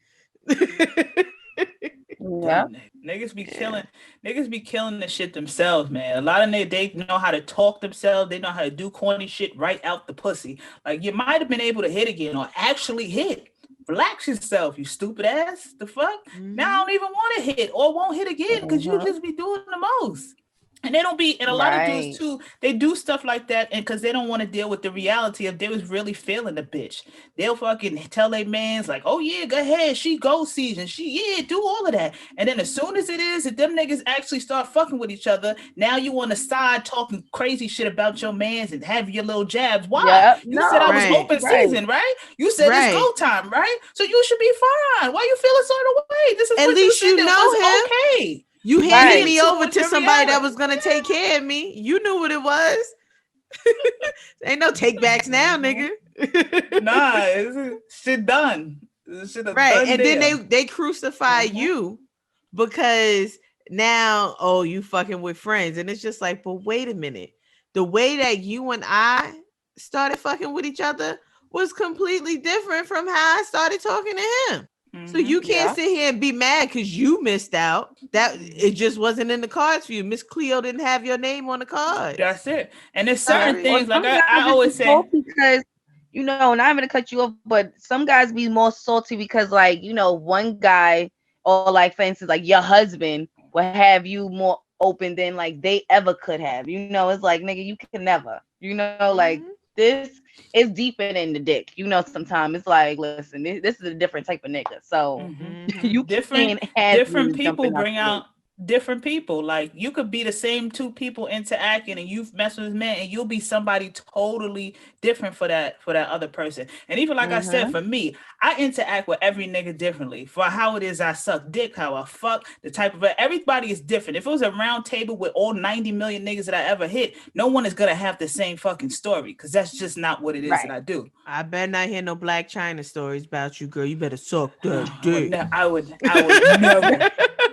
Yeah. Dumb nigga. Niggas be Yeah. killing. Niggas be killing the shit themselves, man. A lot of niggas, they know how to talk themselves. They know how to do corny shit right out the pussy. Like you might have been able to hit again or actually hit. Relax yourself, you stupid ass. The fuck? Now I Mhm. don't even want to hit or won't hit again because you Mhm. just be doing the most. And they don't be, and a lot of dudes Right. too, they do stuff like that, and because they don't want to deal with the reality of they was really feeling the bitch. They'll fucking tell their mans like, "Oh yeah, go ahead, she go season, she do all of that." And then as soon as it is that them niggas actually start fucking with each other, now you on the side talking crazy shit about your mans and have your little jabs. Why? Yep. You said I was No. Right. open Right. season, right? You said it's Right. go time, right? So you should be fine. Why you feel a certain way? This is At what you least said you that know him. was okay. You Bring handed Right. it me over to your somebody that reality. was gonna take care of me. You knew what it was. Ain't no take backs now, nigga. Nah, it's shit done. This shit a Right. done And then deal. they crucify Mhm. you because now, oh, you fucking with friends. And it's just like, but wait a minute. The way that you and I started fucking with each other was completely different from how I started talking to him. So you can't Yeah. sit here and be mad because you missed out. That it just wasn't in the cards for you. Miss Cleo didn't have your name on the card. That's it. And there's certain Sorry. Or things like some I guys just always be say. salty because, and I'm gonna cut you off, but some guys be more salty because, like, one guy, or like for instance, like your husband will have you more open than like they ever could have. It's like, nigga, you can never. Like Mhm. this is deeper than the dick. Sometimes it's like, listen, this is a different type of nigga. So Mhm. you different can't have different me people jumping out bring the way. out different people. Like you could be the same two people interacting and you've messed with this man and you'll be somebody totally different for that other person. And even like I said, Mm-hmm. for me, I interact with every nigga differently for how it is I suck dick, how I fuck, the type of everybody is different. If it was a round table with all 90 million niggas that I ever hit, no one is gonna have the same fucking story because that's just not what it is that Right. I do. I better not hear no Black China stories about you, girl. You better suck that I would, dick. I would never.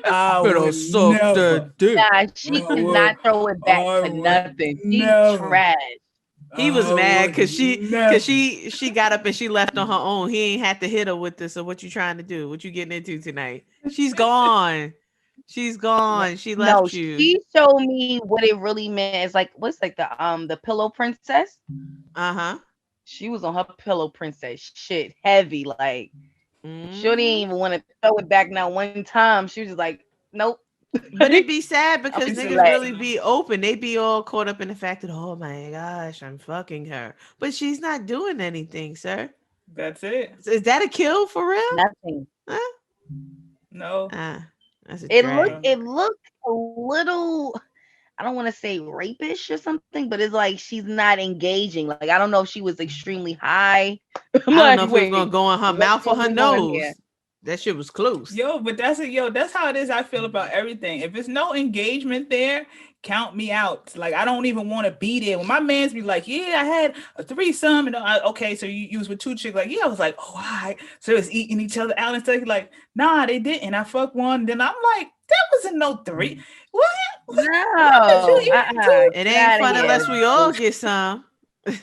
I Better would suck never. that dick. Nah, she cannot throw it back I for would nothing. She never. trash. He was I mad would because never. she got up and she left on her own. He ain't had to hit her with this. So what you trying to do? What you getting into tonight? She's gone. She's gone. She No, left you. she showed me what it really meant. It's like, what's like the pillow princess? Uh-huh. She was on her pillow princess shit heavy. Like she didn't Mhm. even want to throw it back now one time. She was just like, nope. But it be sad I'm because She said, niggas relax. really be open. They be all caught up in the fact that, oh my gosh, I'm fucking her. But she's not doing anything, sir. that's it. Is that a kill for real? Nothing. Huh? No. That's a It drag. looked a little, I don't want to say rapish or something, but it's like she's not engaging. Like I don't know if she was extremely high. I'm I don't like, know if it was gonna wait, go in her what's mouth or her going on here? nose. That shit was close. Yo, but that's how it is. I feel about everything. If there's no engagement there, count me out. Like I don't even want to be there. When my man's be like, yeah, I had a threesome, and okay, so you was with two chicks. Like, yeah, I was like, oh, all right. So it's eating each other out and stuff. Like, nah, they didn't. I fucked one. Then I'm like, that wasn't no three. What? No, What did you even do? It get ain't out of fun here. unless we all get some. What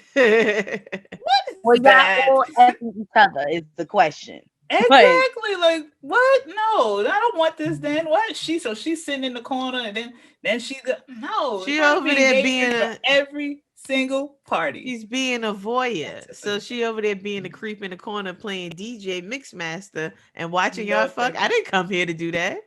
Well, is y'all that? all effing each other is the question. Exactly. Like what? No, I don't want this. Then what? She's sitting in the corner, and then no. She It gotta over be there engagement being for every single party. she's being a voyeur. So she over there being a creep in the corner playing DJ Mixmaster and watching y'all fuck. I didn't come here to do that.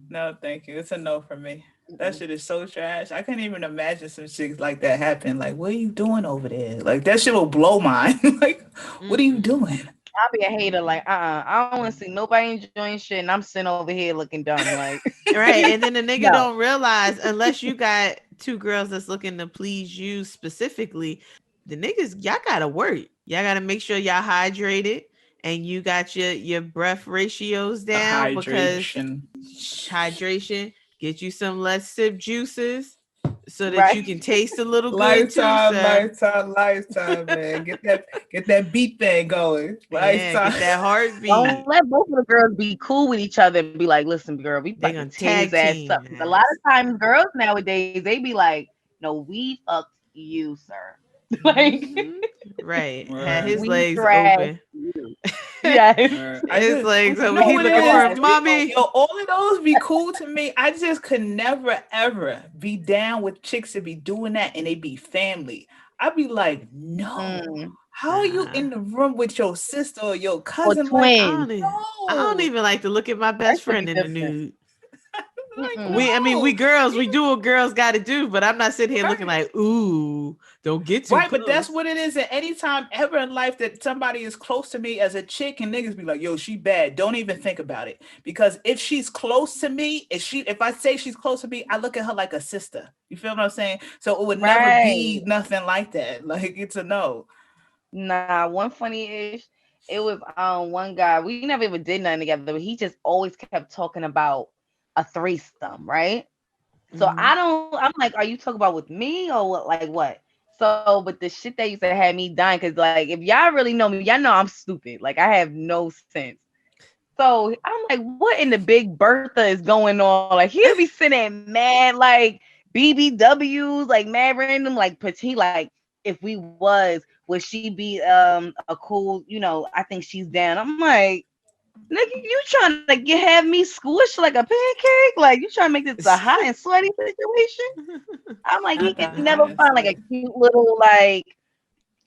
No, thank you. It's a no for me. That shit is so trash. I can't even imagine some shit like that happen. Like, what are you doing over there? Like that shit will blow mine. Like, what are you doing? I'll be a hater, like, I don't want to see nobody enjoying shit, and I'm sitting over here looking dumb, like. Right, and then the nigga No. don't realize unless you got two girls that's looking to please you specifically, the niggas y'all gotta work. Y'all gotta make sure y'all hydrated and you got your breath ratios down because hydration get you some less sip juices so that you can taste a little good too. Lifetime, man. Get that beat thing going. Yeah, get that heartbeat. Don't let both of the girls be cool with each other and be like, listen, girl, we They about gonna to tear his ass tag up. team, A lot of times girls nowadays, they be like, no, we fucked you, sir. Like right. Had his we legs trashed open. you. Yes. His legs open. know He what looking it for is? mommy. Yo, all of those be cool to me. I just could never ever be down with chicks that be doing that and they be family. I'd be like, no. How are you in the room with your sister or your cousin? Or Like, twins. I don't even like to look at my best friend in the nude. Like, I mean, we girls, we do what girls got to do, but I'm not sitting here looking like, ooh, don't get too close. But that's what it is. At any time ever in life that somebody is close to me as a chick, and niggas be like, yo, she bad. Don't even think about it. Because if she's close to me, if I say she's close to me, I look at her like a sister. You feel what I'm saying? So it would never be nothing like that. Like, it's a no. Nah, one funny-ish. It was one guy. We never even did nothing together, but he just always kept talking about a threesome, right? So I'm like, are you talking about with me or what? Like what? So, but the shit that used to have me dying, because like if y'all really know me, y'all know I'm stupid. Like I have no sense. So I'm like, what in the big Bertha is going on? Like he'll be sitting mad like BBWs, like mad random, like petite, like if we would she be a cool, I think she's down. I'm like, nigga, you trying to have me squish like a pancake? Like you trying to make this a hot and sweaty situation? I'm like, he can never find like a cute little like,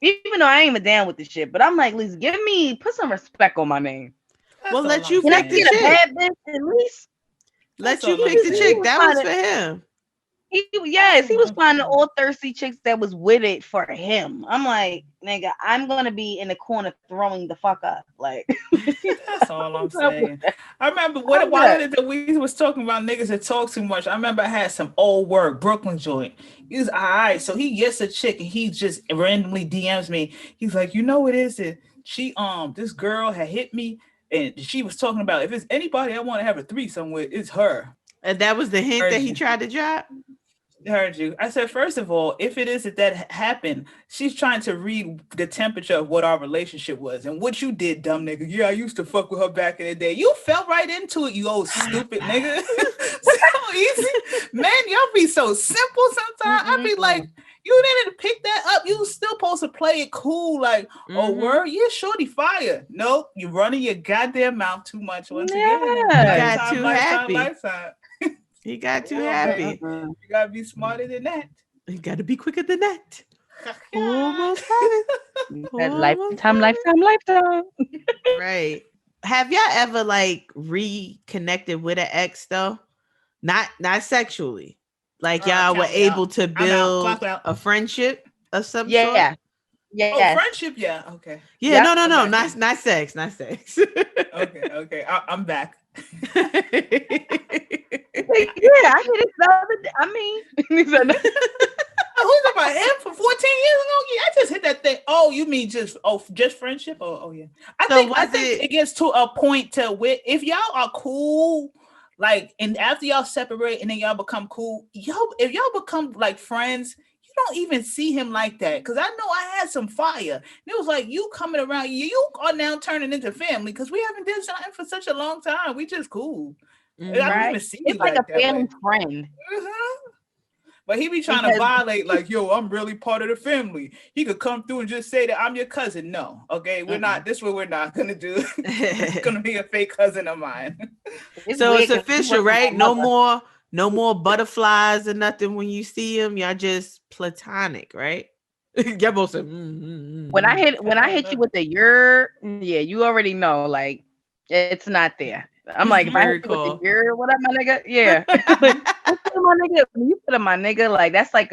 even though I ain't even down with the shit, but I'm like, at least put some respect on my name. Well, let you Can I pick the get a chick. bad bitch at least? Let you pick the chick. That was for him. He was finding all thirsty chicks that was with it for him. I'm like, nigga, I'm gonna be in the corner throwing the fuck up. Like that's all I'm saying. I remember while we was talking about niggas that talk too much. I remember I had some old work Brooklyn joint. He was all right, so he gets a chick and he just randomly DMs me. He's like, you know what is it? She this girl had hit me and she was talking about if it's anybody I want to have a threesome with, it's her. And that was the hint that he tried to drop. Heard you. I said, first of all, if it is that happened, she's trying to read the temperature of what our relationship was and what you did, dumb nigga. Yeah, I used to fuck with her back in the day. You fell right into it, you old stupid nigga. So easy. Man, y'all be so simple sometimes. I be like, you didn't pick that up. You still supposed to play it cool, like, oh, word? Yeah, shorty fire. Nope, you running your goddamn mouth too much once again. You got too happy. Lifetime. He got too happy. You gotta be smarter than that. You gotta be quicker than that. Almost had it. Lifetime. Right. Have y'all ever like reconnected with an ex though? Not sexually. Like y'all were able to build a friendship of some sort? Yes. Oh, friendship. Yeah. Okay. Yeah, Yep. no, I'm back. not sex, not sex. Okay. I'm back. Like, yeah, I did it the other day. I mean, he said, no. Who's about him from 14 years ago? Yeah, I just hit that thing. Oh, you mean just friendship? Oh yeah. So I think it gets to a point to where if y'all are cool, like, and after y'all separate and then y'all become cool, if y'all become like friends, you don't even see him like that. Cause I know I had some fire. And it was like you coming around, you are now turning into family because we haven't done something for such a long time. We just cool. I don't even Right? see you It's like like a that family way. friend. But he be trying to Because violate, like, yo, I'm really part of the family. He could come through and just say that I'm your cousin. No, okay, we're not. This is what we're not gonna do. It's gonna be a fake cousin of mine. it's So it's weird 'cause he official, works with right? my mother. No more butterflies or nothing when you see them. Y'all just platonic, right? Y'all both said, When I hit you know. with the yeah, you already know, like, it's not there. I'm like, if I hit Bird you with the call. what up, my nigga? Yeah. Like, what's up, my nigga? When you put a my nigga, like, that's like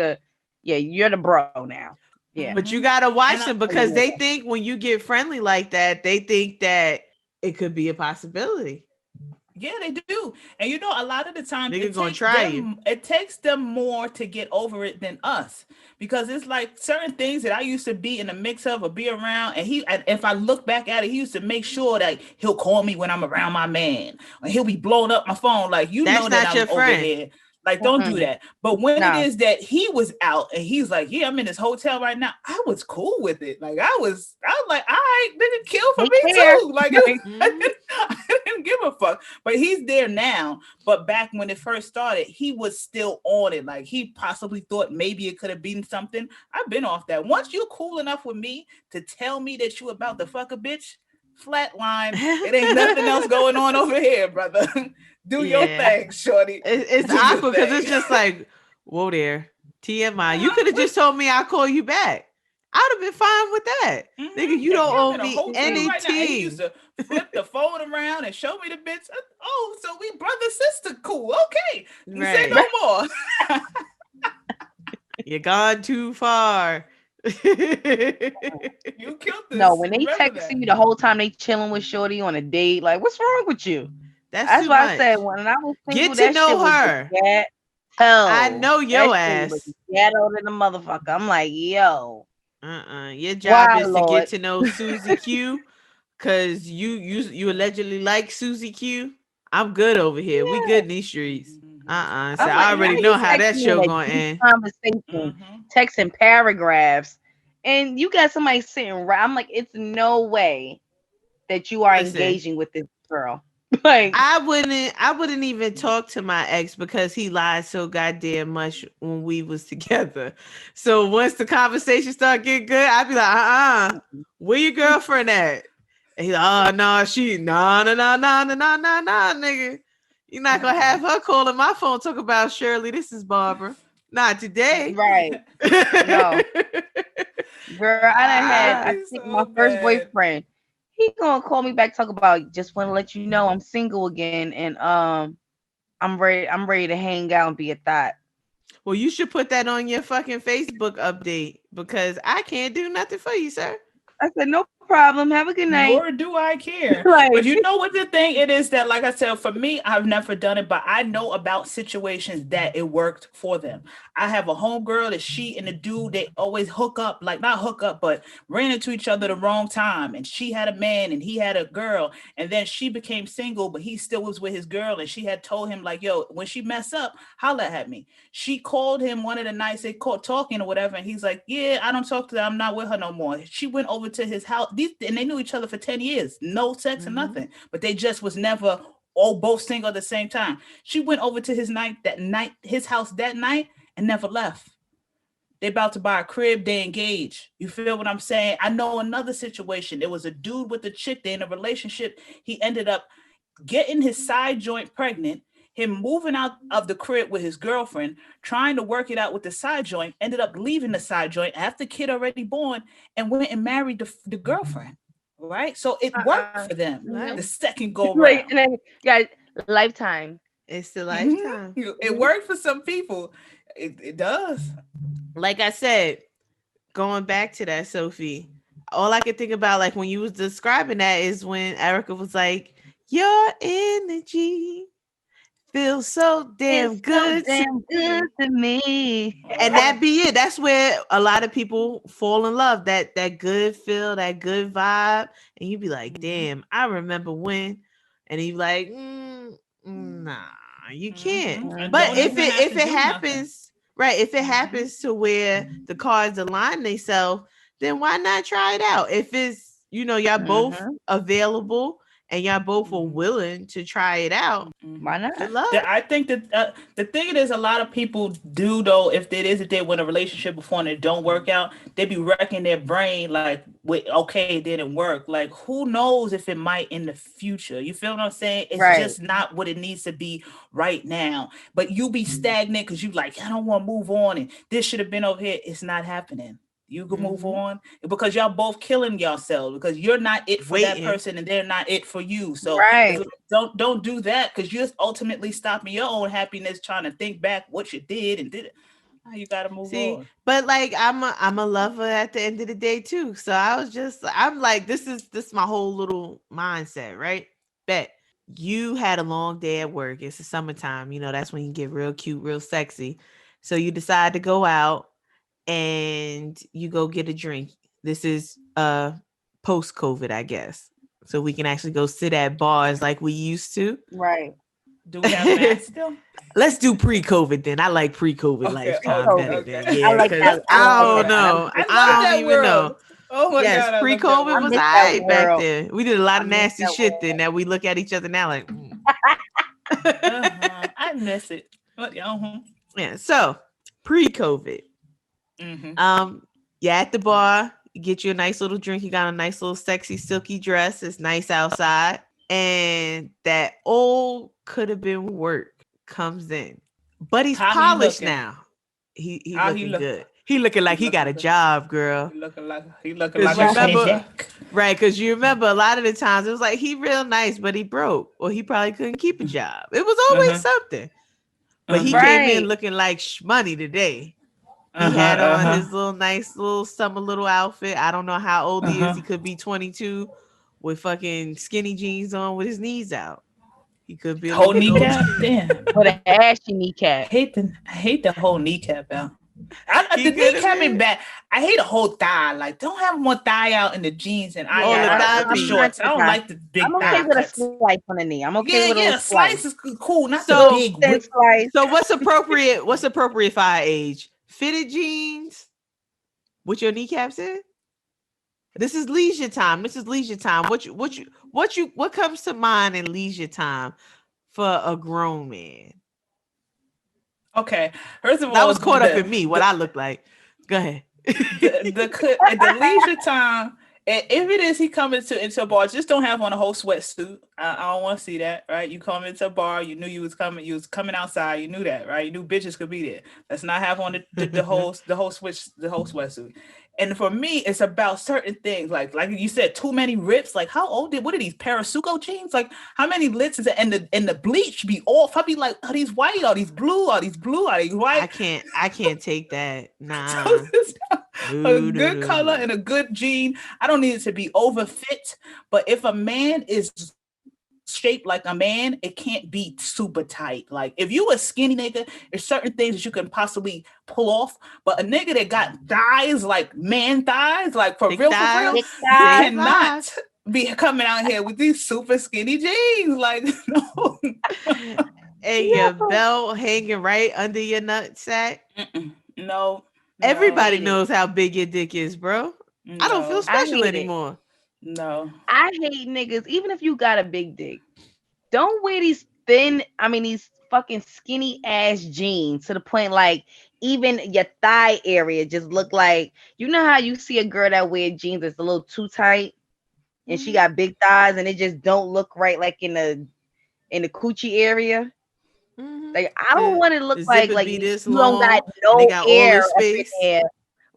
yeah, you're the bro now. Yeah. But you gotta watch And them because they think when you get friendly like that, they think that it could be a possibility. yeah, they do. And you know, a lot of the times Nigga gonna try you. it takes them more to get over it than us. Because it's like certain things that I used to be in the mix of or be around. And if I look back at it, he used to make sure that he'll call me when I'm around my man. Or he'll be blowing up my phone like, you know That's that not I'm your over friend. here. Like, don't do that. But when it No. is that he was out and he's like, yeah, I'm in this hotel right now, I was cool with it. Like, I was like, all right, nigga, kill for Take me care. too. Like, Mhm. I didn't give a fuck. But he's there now. But back when it first started, he was still on it. Like, he possibly thought maybe it could have been something. I've been off that. Once you're cool enough with me to tell me that you about to fuck a bitch, flatline. It ain't nothing else going on over here, brother. Do your thing, shorty. It's Do your awkward because thing. it's just like, whoa there, TMI. You could have just told me I'll call you back. I'd have been fine with that. Nigga, you If don't you're owe in a me hotel right now, and he used anything. to flip the phone around and show me the bitch. Oh, so we brother sister, cool, okay. Say Right. no more. You gone too far. You killed this. No, when they Remember texting that. you the whole time they chilling with Shorty on a date, like, what's wrong with you? That's That's too why I said much. when I was single, Get to that shit know was the her. ghetto. I know That your shit was ass. ghetto to the motherfucker. I'm like, yo, Your job why, is to Lord? get to know Susie Q, cause you allegedly like Susie Q. I'm good over here. We good in these streets. So I'm I like, now already you know how that texting me in show a going to deep end. conversation, texting paragraphs, and you got somebody sitting right. I'm like, it's no way that you are Listen, engaging with this girl. Like, I wouldn't even talk to my ex because he lied so goddamn much when we was together. So once the conversation start getting good, I'd be like, where your girlfriend at? And he's like, oh no, nigga. You're not gonna have her calling my phone talk about Shirley. This is Barbara. Not today. right? No, girl, I He's think my so first bad. boyfriend, he gonna call me back, talk about, just want to let you know I'm single again, and I'm ready to hang out and be a thought. Well, you should put that on your fucking Facebook update because I can't do nothing for you, sir. I said, no problem. Have a good night. Nor do I care. Like, But you know what the thing it is that, like I said, for me, I've never done it, but I know about situations that it worked for them. I have a homegirl that she and the dude, they always hook up, like not hook up, but ran into each other the wrong time. And she had a man and he had a girl. And then she became single, but he still was with his girl. And she had told him, like, yo, when she mess up, holla at me. She called him one of the nights they caught talking or whatever. And he's like, yeah, I don't talk to her. I'm not with her no more. She went over to his house. And they knew each other for 10 years. No sex or nothing. But they just was never all both single at the same time. She went over to his house that night and never left. They about to buy a crib, they engaged. You feel what I'm saying? I know another situation. There was a dude with a chick, they in a relationship. He ended up getting his side joint pregnant, him moving out of the crib with his girlfriend, trying to work it out with the side joint, ended up leaving the side joint after the kid already born and went and married the girlfriend. Right? So it worked for them the second go like, around. and then, yeah, lifetime. It's the lifetime. It worked for some people. It does. Like I said, going back to that, Sophie, all I could think about, like when you was describing that, is when Erica was like, "Your energy feels so damn It's good," so damn good to me. and that be it. That's where a lot of people fall in love. That good feel, that good vibe, and you be like, "Damn, I remember when," and you like, "Nah, you can't." And But don't if even have it to do nothing. happens, right? If it happens to where the cards align themselves, then why not try it out? If it's y'all both available and y'all both are willing to try it out, Why not? good luck. I think that the thing is, a lot of people do though. If they were in a relationship before and it don't work out, they be wrecking their brain like, "Wait, okay, it didn't work." Like, who knows if it might in the future? You feel what I'm saying? It's just not what it needs to be right now. But you be stagnant because you like, I don't want to move on, and this should have been over here. It's not happening. You can move on because y'all both killing yourselves because you're not it for that person and they're not it for you. So don't do that because you're ultimately stopping your own happiness trying to think back what you did and did it. You gotta move on. But like I'm a lover at the end of the day too. So I'm like, this is my whole little mindset, right? Bet you had a long day at work. It's the summertime, that's when you get real cute, real sexy. So you decide to go out and you go get a drink. This is post-COVID, I guess. So we can actually go sit at bars like we used to. Right. Do we have masks still? Let's do pre-COVID then. I like pre-COVID lifetime better than I like that. I don't know. I don't even know. Oh my God. Pre-COVID was alright back then. We did a lot of nasty shit then that we look at each other now like I miss it. Yeah. So pre-COVID. You're at the bar, you get you a nice little drink, you got a nice little sexy silky dress, it's nice outside, and that old could have been work comes in, but he's polished now. He looking good. He looking like he got a job, girl. He looking like right? Because you remember a lot of the times it was like he real nice, but he broke, or he probably couldn't keep a job. It was always something. But he came in looking like money today. He had on his nice little summer little outfit. I don't know how old he is. He could be 22 with fucking skinny jeans on with his knees out. He could be a whole kneecap. Damn. With an ashy kneecap. I hate the whole kneecap out. The kneecap is bad. I hate a whole thigh. Like, don't have one thigh out in the jeans and the shorts. I don't like the big thigh. I'm okay with a slice on the knee. I'm okay with a slice is cool. Not so big slice. So what's appropriate? What's appropriate for our age? Fitted jeans with your kneecaps in? This is leisure time. What comes to mind in leisure time for a grown man? Okay, first of all, that was caught up in me. What I look like. Go ahead. the leisure time. If it is he coming into a bar, just don't have on a whole sweatsuit. I don't want to see that, right? You come into a bar, you knew you was coming outside, you knew that, right? You knew bitches could be there. Let's not have on the whole sweatsuit. And for me, it's about certain things, like you said, too many rips. Like, what are these Parasuco jeans? Like, how many lits is it? And the bleach be off. I'd be like, are these white? Are these blue? Are these white? I can't take that. Nah. A good color and a good jean. I don't need it to be overfit, but if a man is shaped like a man, it can't be super tight. Like, if you a skinny nigga, there's certain things that you can possibly pull off, but a nigga that got thighs like man thighs, like for real, you cannot be coming out here with these super skinny jeans. Like, no. And your belt hanging right under your nutsack. No. Everybody knows how big your dick is, bro. No. I don't feel special anymore. No. I hate niggas, even if you got a big dick. Don't wear these fucking skinny ass jeans to the point like even your thigh area just look like, you know how you see a girl that wear jeans that's a little too tight and she got big thighs and it just don't look right, like in the coochie area. Like, I don't want to look like you don't got no air up in there.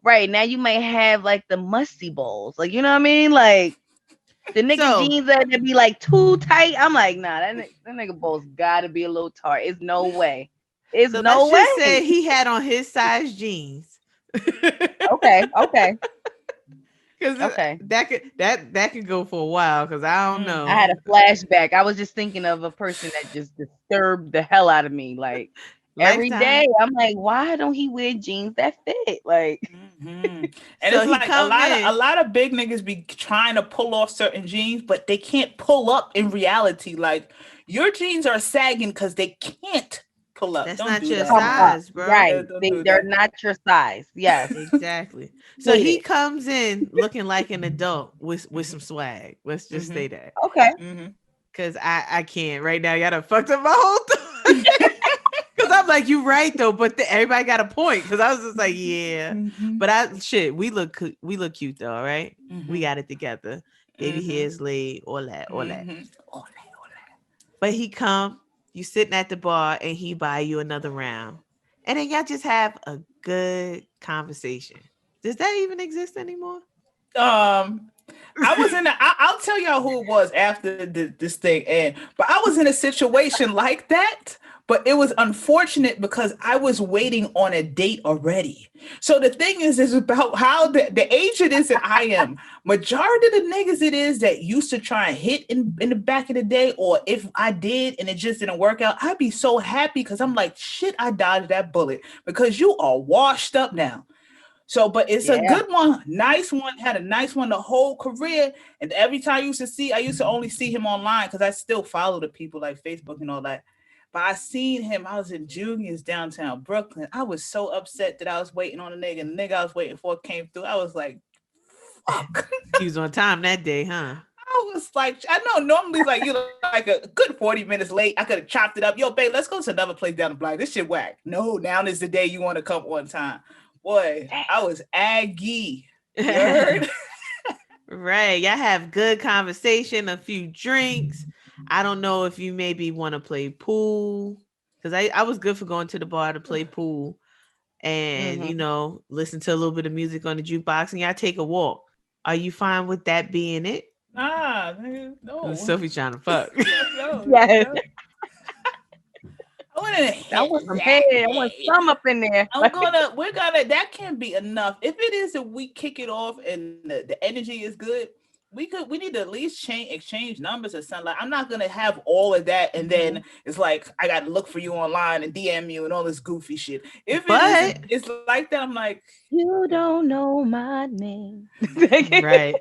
Right now, you might have like the musty balls, like, you know what I mean? Like the nigga jeans that be like too tight. I'm like, nah, that nigga balls gotta be a little tight. It's no way. It's no way. Let's just say he had on his size jeans, Okay. Okay. Because Okay. that could go for a while. Because I don't know. I had a flashback. I was just thinking of a person that just disturbed the hell out of me. Like every Lifetime. day, I'm like, why don't he wear jeans that fit? Like, And So it's he like come a in. lot of big niggas be trying to pull off certain jeans, but they can't pull up in reality. Like your jeans are sagging because they can't pull up. That's Don't not do your that, come man. up, size, bro. Yeah, right? don't do They're that. not your size. Yes, Exactly. So hate he it. comes in looking like an adult with Hmm. some swag. Let's just Hmm. say that. Okay. Hmm. Cause I can't right now. Y'all done fucked up my whole thought. Cause I'm like, you right though, but everybody got a point. Cause I was just like, yeah, Hmm. but we look cute though, all right? We Hmm. got it together. Baby Hmm. hairs laid, all that, all that. Hmm. All that. But he come, you sitting at the bar, and he buy you another round, and then y'all just have a good conversation. Does that even exist anymore? Um, I was in. I'll tell y'all who it was after this thing, and but I was in a situation like that. But it was unfortunate because I was waiting on a date already. So the thing is about how the age it is that I am. Majority of the niggas it is that used to try and hit in the back of the day, or if I did and it just didn't work out, I'd be so happy because I'm like, shit, I dodged that bullet because you are washed up now. So, but it's a Yeah. good one, nice one, had a nice one the whole career. And every time I used to only see him online because I still follow the people like Facebook and all that. But I seen him, I was in Junior's downtown Brooklyn. I was so upset that I was waiting on a nigga, and the nigga I was waiting for came through. I was like, fuck. He was on time that day, huh? I was like, I know normally like you like a good 40 minutes late. I could have chopped it up. Yo, babe, let's go to another place down the block. This shit whack. No, now is the day you want to come on time. Boy, I was aggy. You heard? Right. Y'all have good conversation, a few drinks. I don't know if you maybe want to play pool. Because I was good for going to the bar to play pool and, Hmm. listen to a little bit of music on the jukebox and y'all take a walk. Are you fine with that being it? Nah, nigga, no. Sophie trying to fuck. No, Yes. no. I want to I hit want some that. head. I want some up in there. That can't be enough. If it is that we kick it off and the energy is good, we need to at least exchange numbers or something. Like I'm not gonna have all of that and then it's like I gotta look for you online and DM you and all this goofy shit. If it is But it's like that, I'm like, You don't know my name. right.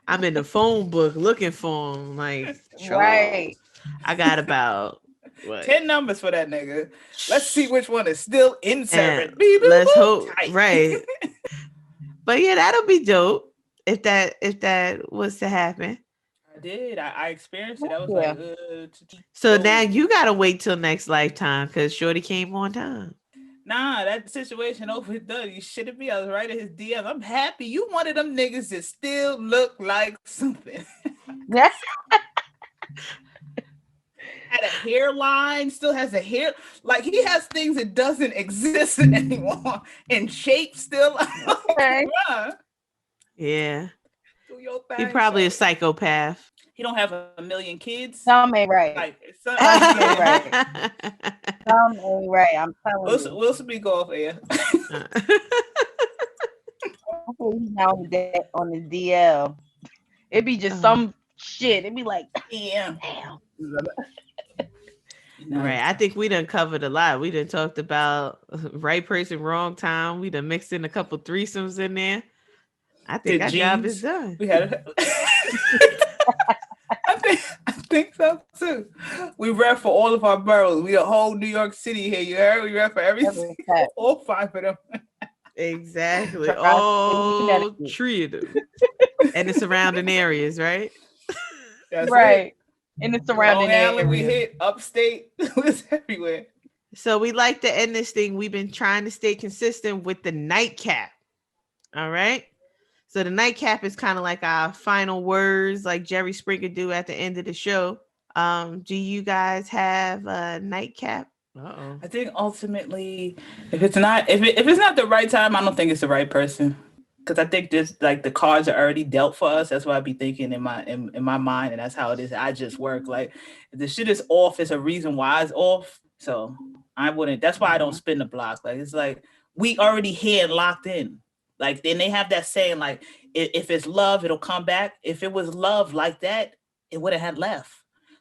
I'm in the phone book looking for him. Like, Right. Charles. I got about what? 10 numbers for that nigga. Let's see which one is still in And service. Beep, boop, let's boop. hope Tight. right. But yeah, that'll be dope if that was to happen. I did. I experienced it. I was Yeah. like, So now whoa. you gotta wait till next lifetime because Shorty came on time. Nah, that situation overdone. You shitted me. I was right at his DM. I'm happy. You one of them niggas that still look like something. Yeah. Had a hairline, still has a hair. Like he has things that doesn't exist anymore. In shape still. Okay. Bruh, Yeah. do your He thing, probably a shorty. psychopath. He don't have a million kids. Some ain't right. Like Some ain't right. Right. Some ain't right. I'm telling you. We'll speak off air. Hopefully he's not on the DL. It'd be just some shit. It'd be like, Yeah. damn. Right. I think we done covered a lot. We done talked about right person, wrong time. We done mixed in a couple threesomes in there. I think our job is done. We had I think so too. We rep for all of our boroughs. We a whole New York City here. You heard? We rep for everything. All 5 of them. Exactly. Tri-State, All Connecticut. 3 of them. And the surrounding areas, right? That's Right. it. In the surrounding Long Island, we area. hit upstate. It was everywhere. So we like to end this thing. We've been trying to stay consistent with the nightcap. All right. So the nightcap is kind of like our final words, like Jerry Springer do at the end of the show. Do you guys have a nightcap? Uh-oh. I think ultimately, if it's not the right time, I don't think it's the right person. Because I think this like the cards are already dealt for us. That's what I be thinking in my mind, and that's how it is. I just work like if the shit is off. It's a reason why it's off. So I wouldn't. That's why I don't spin the block. Like it's like we already here and locked in. Like, then they have that saying, like, if it's love, it'll come back. If it was love like that, it would have had left.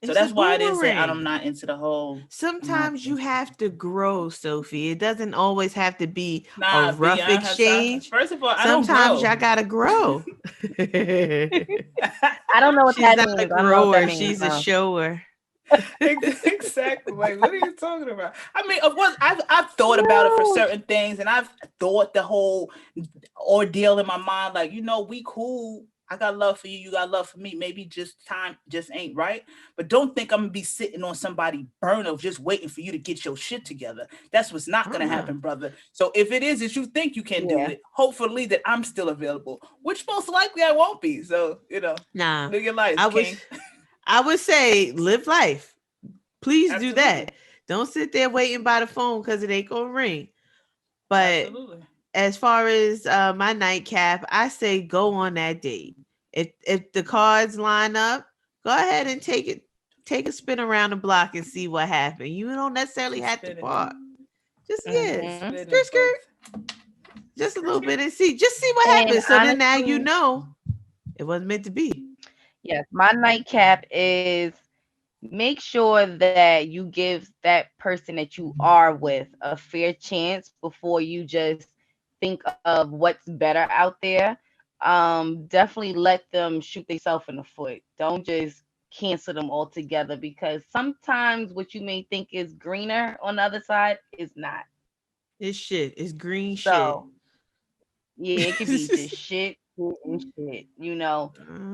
So that's why it is that I'm not into the whole. Sometimes you have to grow, Sophie. It doesn't always have to be a rough exchange. First of all, sometimes y'all gotta grow. I don't know what she's that not means. a grower, she's a shower. Exactly. Like, what are you talking about? I mean, of course, I've thought about it for certain things, and I've thought the whole ordeal in my mind. Like, we cool. I got love for you. You got love for me. Maybe just time just ain't right. But don't think I'm gonna be sitting on somebody burner just waiting for you to get your shit together. That's what's not gonna happen, brother. So if it is that you think you can do it, hopefully that I'm still available, which most likely I won't be. So nah, live your life. I would say live life. Please do that. Don't sit there waiting by the phone because it ain't gonna ring. But as far as my nightcap, I say go on that date. If the cards line up, go ahead and take a spin around the block and see what happens. You don't necessarily have to park. Just skirt, just a little bit and see what happens. So then now you know it wasn't meant to be. Yes, my nightcap is make sure that you give that person that you are with a fair chance before you just think of what's better out there. Definitely let them shoot themselves in the foot. Don't just cancel them altogether, because sometimes what you may think is greener on the other side is not. It's shit. It's green so, shit. Yeah, it could be just shit and shit,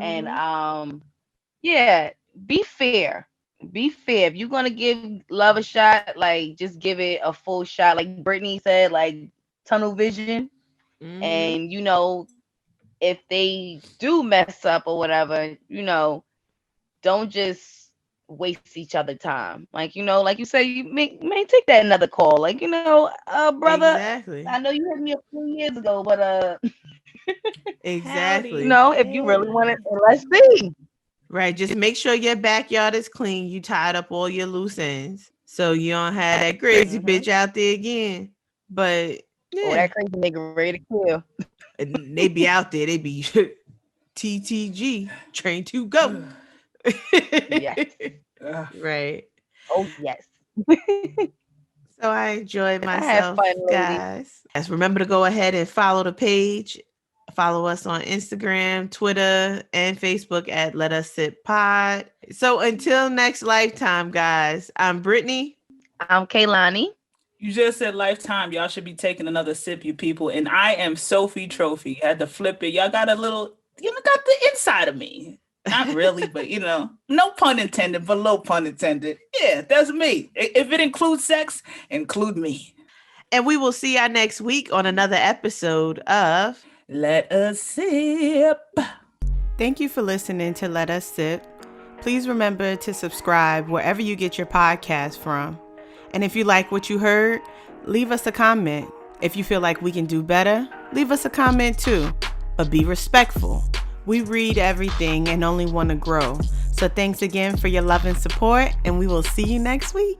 And yeah, be fair. Be fair. If you're gonna give love a shot, like just give it a full shot. Like Brittany said, like tunnel vision. And if they do mess up or whatever, don't just waste each other time. Like like you said, you may take that another call. Like brother, exactly. I know you hit me a few years ago, but exactly. If you really want it, let's see. Right, just make sure your backyard is clean. You tied up all your loose ends, so you don't have that crazy bitch out there again. But that crazy nigga ready to kill. They be out there. They be TTG, train to go. Yes. Right. Oh yes. So I enjoyed myself, guys. Yes, remember to go ahead and follow the page. Follow us on Instagram, Twitter, and Facebook at Let Us Sip Pod. So until next lifetime, guys, I'm Brittany. I'm Kaloni. You just said lifetime. Y'all should be taking another sip, you people. And I am Sophie Trophy. I had to flip it. Y'all got a little, got the inside of me. Not really, but no pun intended, but low pun intended. Yeah, that's me. If it includes sex, include me. And we will see y'all next week on another episode of Let Us Sip. Thank you for listening to Let Us Sip. Please remember to subscribe wherever you get your podcast from. And if you like what you heard, leave us a comment. If you feel like we can do better, leave us a comment too. But be respectful. We read everything and only want to grow. So thanks again for your love and support, and we will see you next week.